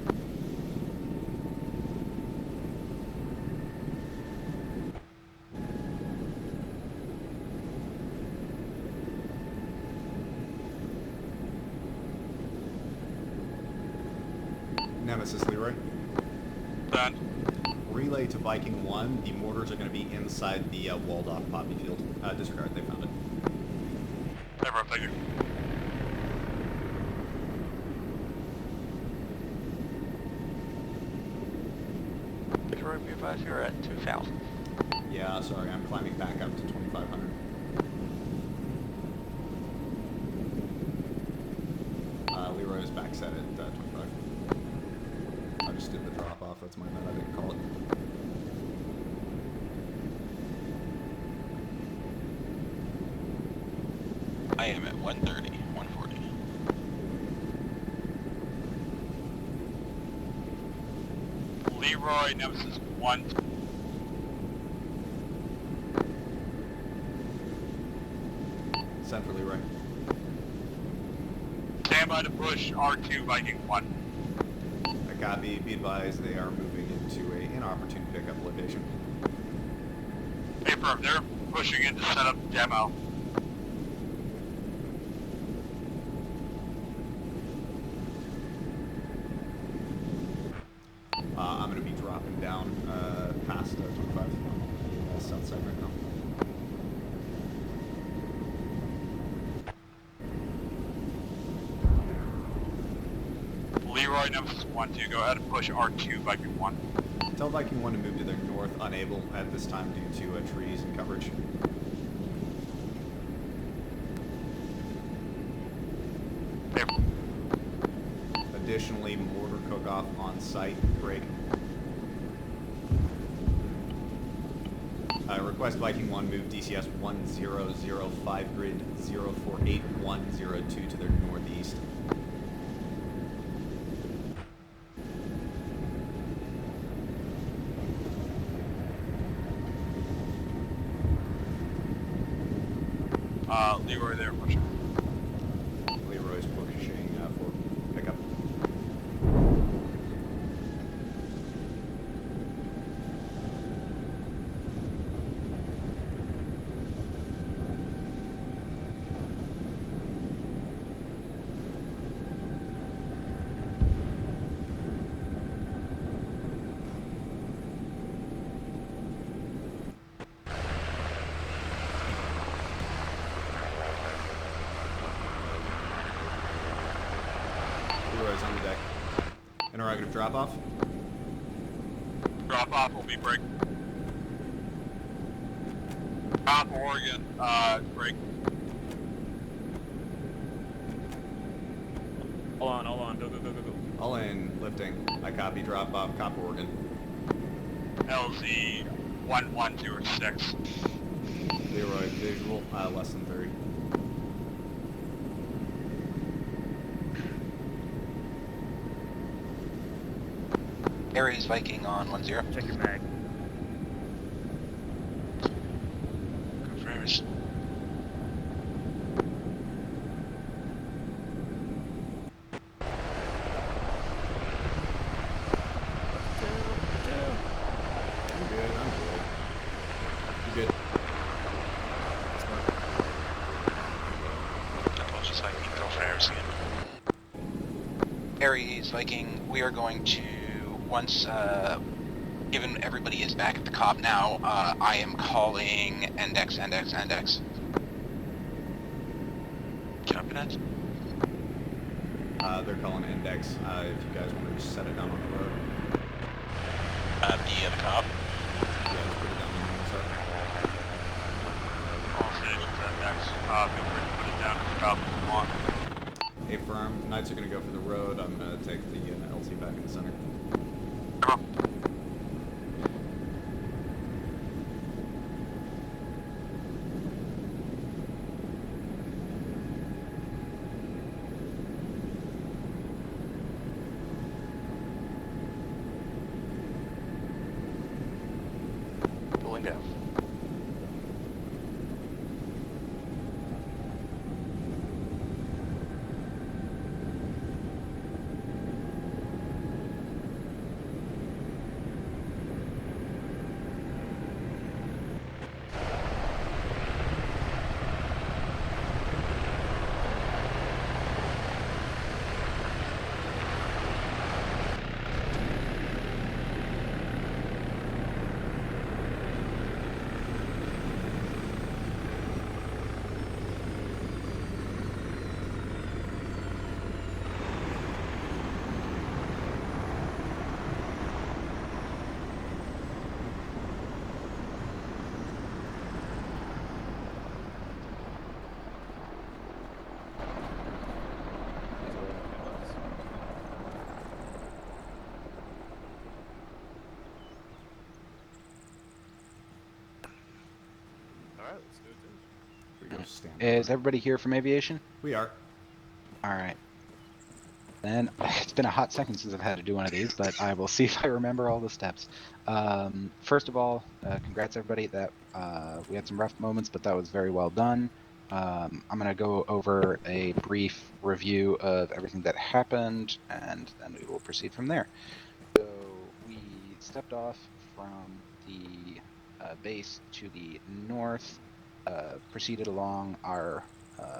Nemesis, Leroy. Done. Relay to Viking 1. The mortars are going to be inside the walled-off poppy field. Disregard, they found it. Never, thank you. Detroit, be advised, you're at 2,000. Yeah, sorry, I'm climbing back up to 2,500. Leroy's back set at 25. I just did the drop-off, that's my bad, I didn't call it. I am at 130, 140. Leroy, Nemesis 1. Send for Leroy. Stand by to push R2 Viking 1. I copy. Be advised, they are moving into a inopportune pickup location. Affirm, they're pushing in to set up demo. I'm going to be dropping down past 25 on the south side right now. Leroy, Nemesis 1-2, go ahead and push R2 Viking 1. Tell Viking 1 to move to their north, unable at this time due to trees and coverage. Affirm. Additionally, mortar cook-off on site. Break. Request Viking 1 move DCS 1005 grid 048102 to their northeast. Leroy, they're pushing. Leroy's pushing for pickup. Leroy's on the deck. Interrogative drop-off. Drop off will be break. Top Oregon, break. Hold on, go. All in, lifting. I copy, drop-off, Cop Oregon. LZ 1106. Leroy, visual, less than 30. Aries Viking on 10. Check your mag. Confirms. I'm good. You good? That was just like intro for Ares again. Aries Viking, we are going to, once, given everybody is back at the COP now, I am calling Index. Copy that. They're calling index. If you guys want to just set it down on the road. The cop. Yeah, just put it down on the side. All stations index. Feel free to put it down to the top if you want. Hey, firm. Knights are going to go for the road. I'm going to take the LT back in the center. Come on. Pulling down. Alright, let's do it too. Here we go, stand Is by. everybody here from aviation? We are. All right. Then it's been a hot second since I've had to do one of these, but I will see if I remember all the steps. First of all, congrats everybody. That we had some rough moments, but that was very well done. I'm going to go over a brief review of everything that happened, and then we will proceed from there. So we stepped off from the base to the north, proceeded along our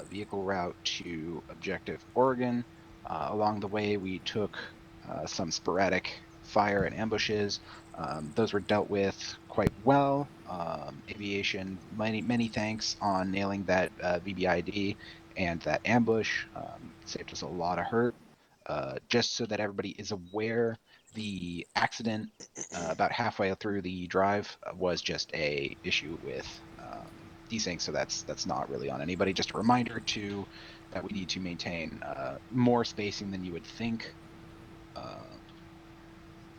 vehicle route to Objective Oregon. Along the way, we took some sporadic fire and ambushes. Those were dealt with quite well. Aviation, many thanks on nailing that VBID and that ambush. Saved us a lot of hurt. Just so that everybody is aware, the accident about halfway through the drive was just a issue with desync, so that's not really on anybody. Just a reminder that we need to maintain more spacing than you would think.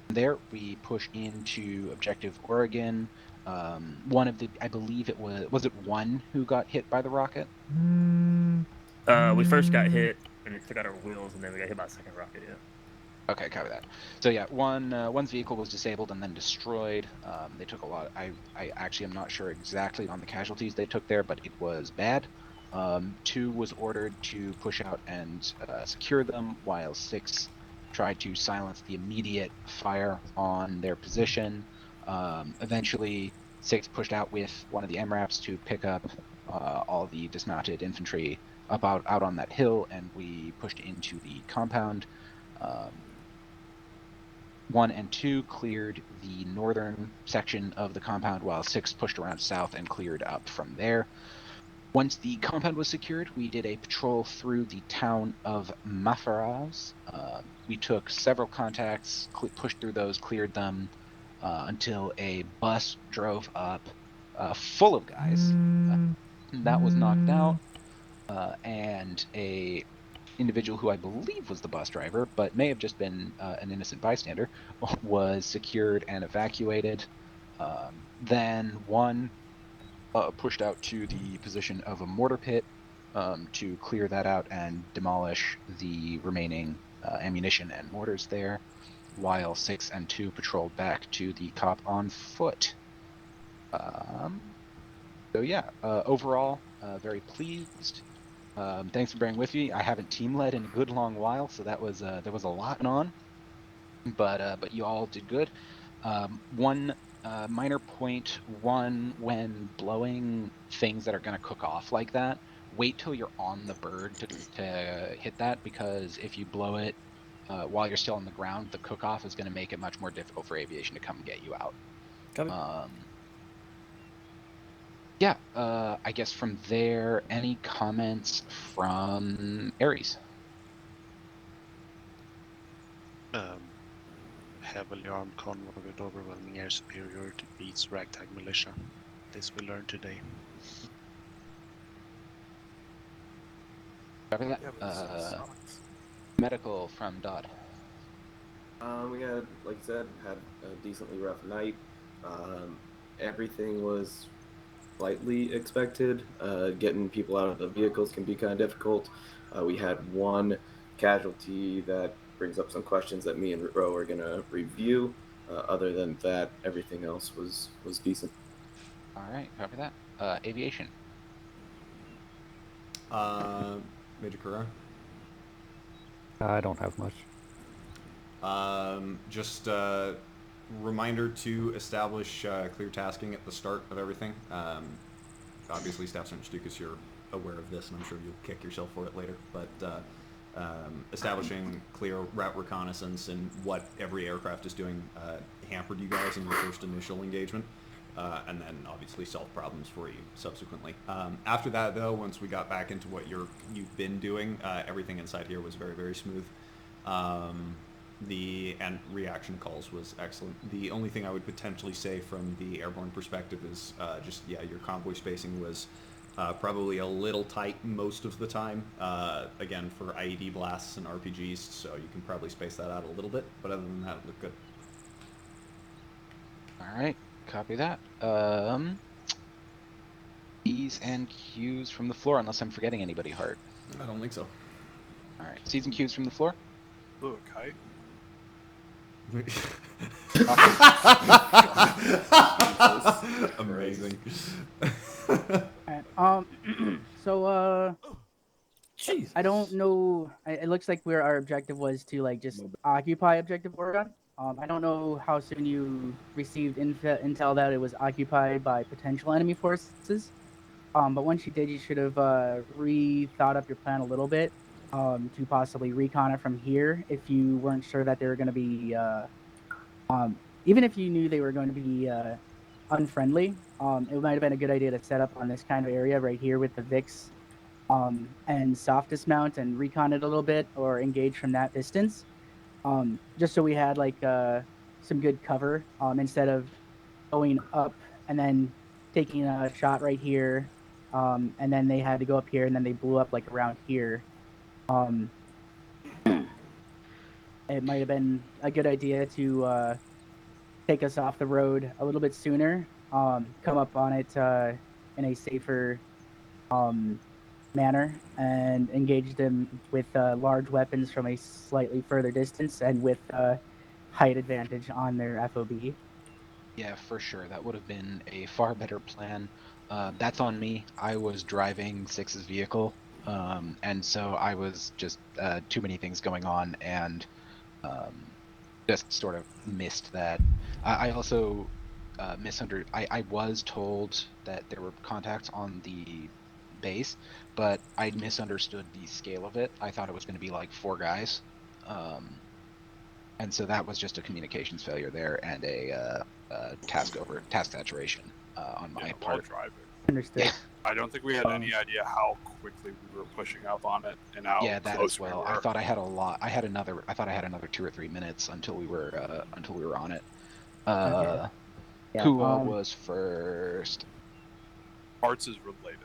There we push into Objective Oregon. One of the, I believe it was it one who got hit by the rocket? We first got hit, and it took out our wheels, and then we got hit by a second rocket, yeah. Okay, copy that. So yeah, one's vehicle was disabled and then destroyed. They took a lot. I actually am not sure exactly on the casualties they took there, but it was bad. 2 was ordered to push out and secure them, while 6 tried to silence the immediate fire on their position. Eventually, 6 pushed out with one of the MRAPs to pick up all the dismounted infantry out on that hill, and we pushed into the compound. 1 and 2 cleared the northern section of the compound, while 6 pushed around south and cleared up from there. Once the compound was secured, we did a patrol through the town of Mafaraz. We took several contacts, pushed through those, cleared them, until a bus drove up full of guys. That was knocked out, and a individual who I believe was the bus driver, but may have just been an innocent bystander, was secured and evacuated. Then 1 pushed out to the position of a mortar pit to clear that out and demolish the remaining ammunition and mortars there, while 6 and 2 patrolled back to the cop on foot. So yeah, overall, very pleased. Thanks for bearing with me. I haven't team led in a good long while, so that was there was a lot on, but you all did good. One minor point: when blowing things that are going to cook off like that, wait till you're on the bird to hit that, because if you blow it while you're still on the ground, the cook off is going to make it much more difficult for aviation to come and get you out. Yeah, I guess from there, any comments from Ares? Heavily armed convoy with overwhelming air superiority beats ragtag militia. This we learned today. Cover that. Medical from Dodd. We had, like I said, had a decently rough night. Everything was slightly expected. Getting people out of the vehicles can be kind of difficult. We had 1 casualty that brings up some questions that me and Ro are going to review. Other than that, everything else was decent. All right, cover that. Aviation. Major Carrera. I don't have much. Just reminder to establish clear tasking at the start of everything. Obviously, Staff Sergeant Stukas, you're aware of this, and I'm sure you'll kick yourself for it later, but establishing clear route reconnaissance and what every aircraft is doing hampered you guys in your first initial engagement, and then obviously solved problems for you subsequently. After that, though, once we got back into what you've been doing, everything inside here was very, very smooth. The reaction calls was excellent. The only thing I would potentially say from the airborne perspective is your convoy spacing was probably a little tight most of the time. Again, for IED blasts and RPGs, so you can probably space that out a little bit, but other than that, it looked good. All right, copy that. P's and Q's from the floor, unless I'm forgetting anybody, Hart. I don't think so. All right, C's and Q's from the floor. Ooh, kite. Amazing. Alright, so I don't know. It looks like our objective was to like just occupy Objective Oregon. I don't know how soon you received intel that it was occupied by potential enemy forces. But once you did, you should have re-thought up your plan a little bit to possibly recon it from here if you weren't sure that they were going to be, even if you knew they were going to be unfriendly, it might have been a good idea to set up on this kind of area right here with the VIX and soft dismount and recon it a little bit or engage from that distance. Just so we had like some good cover instead of going up and then taking a shot right here, and then they had to go up here and then they blew up like around here. It might have been a good idea to take us off the road a little bit sooner, come up on it in a safer manner and engage them with large weapons from a slightly further distance and with height advantage on their FOB. Yeah, for sure. That would have been a far better plan. That's on me. I was driving Six's vehicle, and so I was just too many things going on, and just sort of missed that. I also misunderstood. I was told that there were contacts on the base, but I misunderstood the scale of it. I thought it was going to be like 4 guys, and so that was just a communications failure there and a task saturation on my part. Driving. Understood. Yeah. I don't think we had any idea how quickly we were pushing up on it and how that close as well. we were. I thought I had a lot. I thought I had another 2 or 3 minutes until we were on it. Okay. Yeah, Who was first? Parts is related.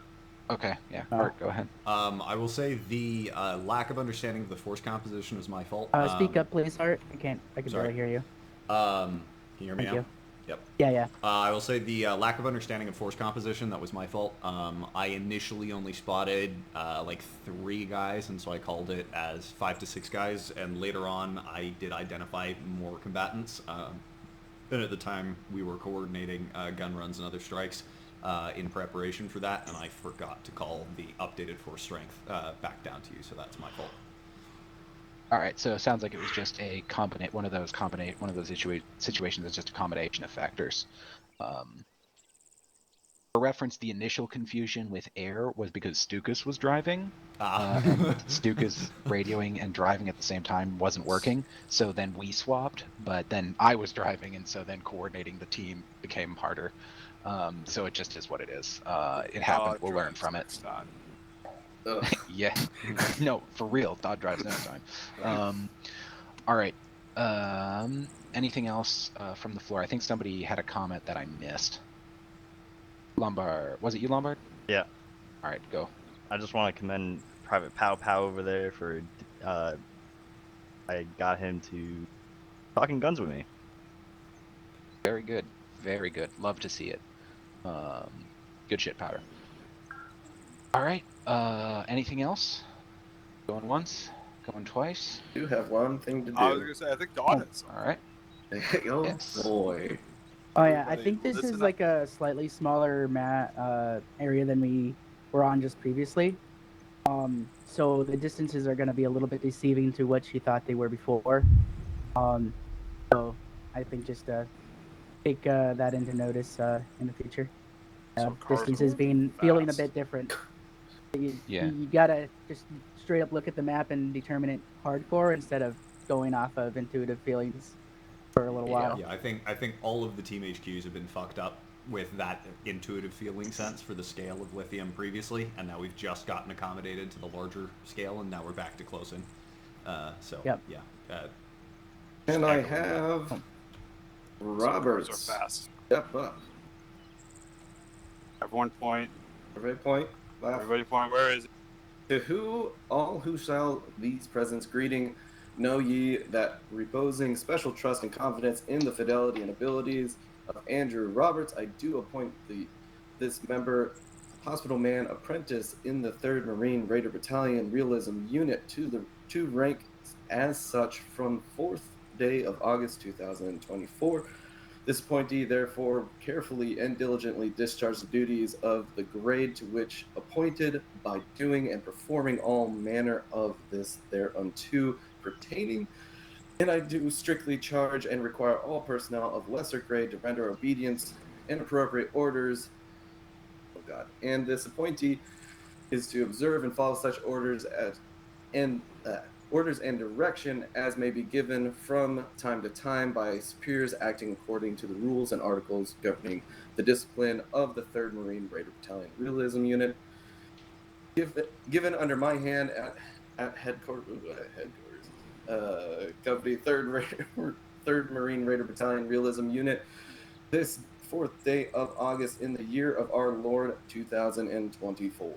Okay, yeah. Art, go ahead. I will say the lack of understanding of the force composition was my fault. Speak up, please, Art. I can sorry. barely hear you. Can you hear me Thank now? you. Yep. Yeah. I will say the lack of understanding of force composition, that was my fault. I initially only spotted like 3 guys, and so I called it as 5 to 6 guys, and later on I did identify more combatants. And at the time we were coordinating gun runs and other strikes in preparation for that, and I forgot to call the updated force strength back down to you, so that's my fault. All right, so it sounds like it was just a one of those situations that's just a combination of factors. For reference, the initial confusion with air was because Stukas was driving, and Stukas radioing and driving at the same time wasn't working, so then we swapped, but then I was driving, and so then coordinating the team became harder. So it just is what it is. It happened. We'll learn from it. Yeah. No, for real. Dodd drives next time. All right. Anything else from the floor? I think somebody had a comment that I missed. Lombard. Was it you, Lombard? Yeah. All right, go. I just want to commend Private Pow Pow over there for I got him to talking guns with me. Very good. Very good. Love to see it. Good shit, Powder. All right. Anything else? Going once? Going twice? I do have one thing to do. I was going to say, I think Dawn has something. All right. Oh, yes. Boy. Oh yeah, I think this is like a slightly smaller area than we were on just previously. So the distances are going to be a little bit deceiving to what she thought they were before. So I think just take that into notice in the future. Distances feeling a bit different. You gotta just straight up look at the map and determine it hardcore instead of going off of intuitive feelings for a little while. Yeah, I think all of the team HQs have been fucked up with that intuitive feeling sense for the scale of lithium previously, and now we've just gotten accommodated to the larger scale, and now we're back to close in. Yep. Yeah. And I have Roberts. Are fast. Step up. Everyone point. Everybody point. Laugh. Everybody point. Where is it? To all who shall these presents greeting, know ye that reposing special trust and confidence in the fidelity and abilities of Andrew Roberts, I do appoint this member hospital man apprentice in the 3rd Marine Raider Battalion Realism Unit to rank as such from 4th day of August 2024. This appointee therefore carefully and diligently discharged the duties of the grade to which appointed by doing and performing all manner of this thereunto pertaining. And I do strictly charge and require all personnel of lesser grade to render obedience and appropriate orders. Oh God. And this appointee is to observe and follow such orders and direction as may be given from time to time by superiors acting according to the rules and articles governing the discipline of the 3rd Marine Raider Battalion Realism Unit. Given under my hand at headquarters, company 3rd Marine Raider Battalion Realism Unit, this 4th day of August in the year of our Lord 2024.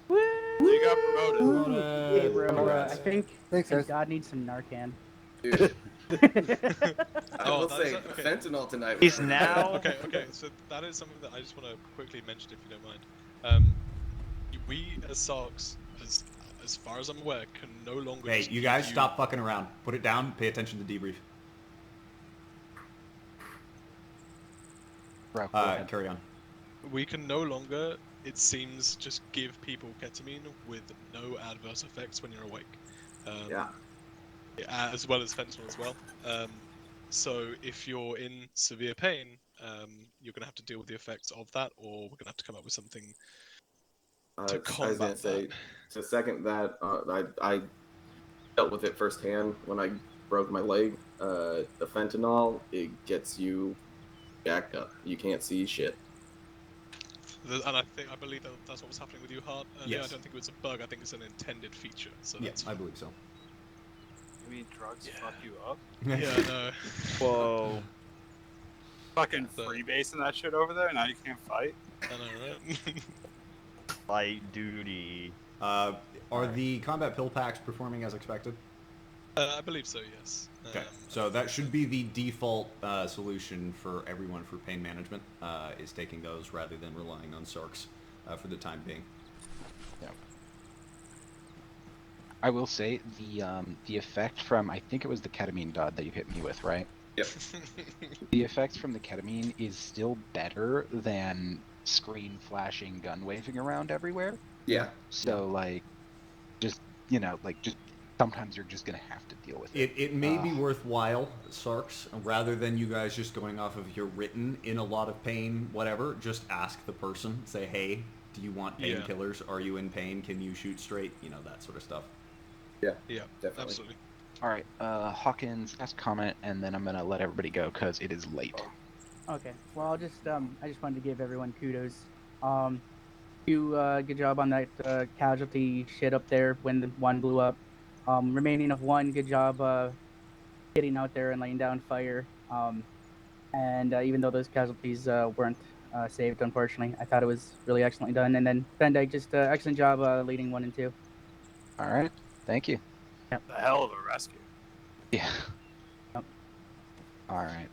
You got promoted. Hey, bro. Congrats. I think Thanks, guys. God needs some Narcan. Dude. I Oh, will that say is- okay. fentanyl tonight. He's now. Okay, so that is something that I just want to quickly mention, if you don't mind. We as SARCs, as far as I'm aware, can no longer. Hey, just you give guys, stop fucking around. Put it down. Pay attention to debrief. Bro, go ahead. Carry on. We can no longer, it seems, just give people ketamine with no adverse effects when you're awake. Yeah. As well as fentanyl as well. So if you're in severe pain, you're going to have to deal with the effects of that, or we're going to have to come up with something to I was combat gonna say, that. to second that, I dealt with it firsthand when I broke my leg. The fentanyl, it gets you jacked up. You can't see shit. And I believe that's what was happening with you, Hart. Yes. I don't think it was a bug. I think it's an intended feature. So Yeah, that's I believe so. You mean drugs fuck you up? Yeah, no. Whoa. Fucking So- freebasing that shit over there, now you can't fight? I know, right? Light duty. Are the combat pill packs performing as expected? I believe so, yes. Okay, so that should be the default solution for everyone for pain management, is taking those rather than relying on SARCs for the time being. Yeah. I will say the effect from, I think it was the ketamine dud that you hit me with, right? Yep. The effects from the ketamine is still better than screen flashing, gun waving around everywhere. Yeah. So like, just just sometimes you're just gonna have to deal with it. It may be worthwhile, SARCs, rather than you guys just going off of your written in a lot of pain, whatever, just ask the person, say, hey, do you want painkillers? Are you in pain? Can you shoot straight? You know, that sort of stuff. Yeah, definitely. Absolutely. All right, Hawkins, last comment, and then I'm gonna let everybody go because it is late. Okay. Well, I just wanted to give everyone kudos. Good job on that casualty shit up there when the one blew up. Remaining of one, good job getting out there and laying down fire. And even though those casualties weren't saved, unfortunately, I thought it was really excellently done. And then Van Dyke, just excellent job leading 1 and 2. All right, thank you. The hell of a rescue. Yeah. Yep. All right.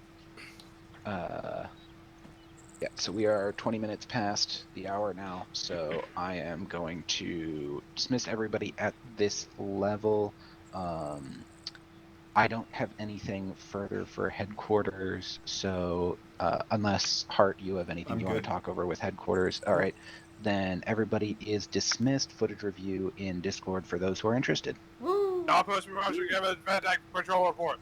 Yeah, so we are 20 minutes past the hour now, so I am going to dismiss everybody at this level. I don't have anything further for headquarters, so unless, Hart, you have anything you want to talk over with headquarters, all right, then everybody is dismissed. Footage review in Discord for those who are interested. Outpost promotion given, Van Dyke patrol report.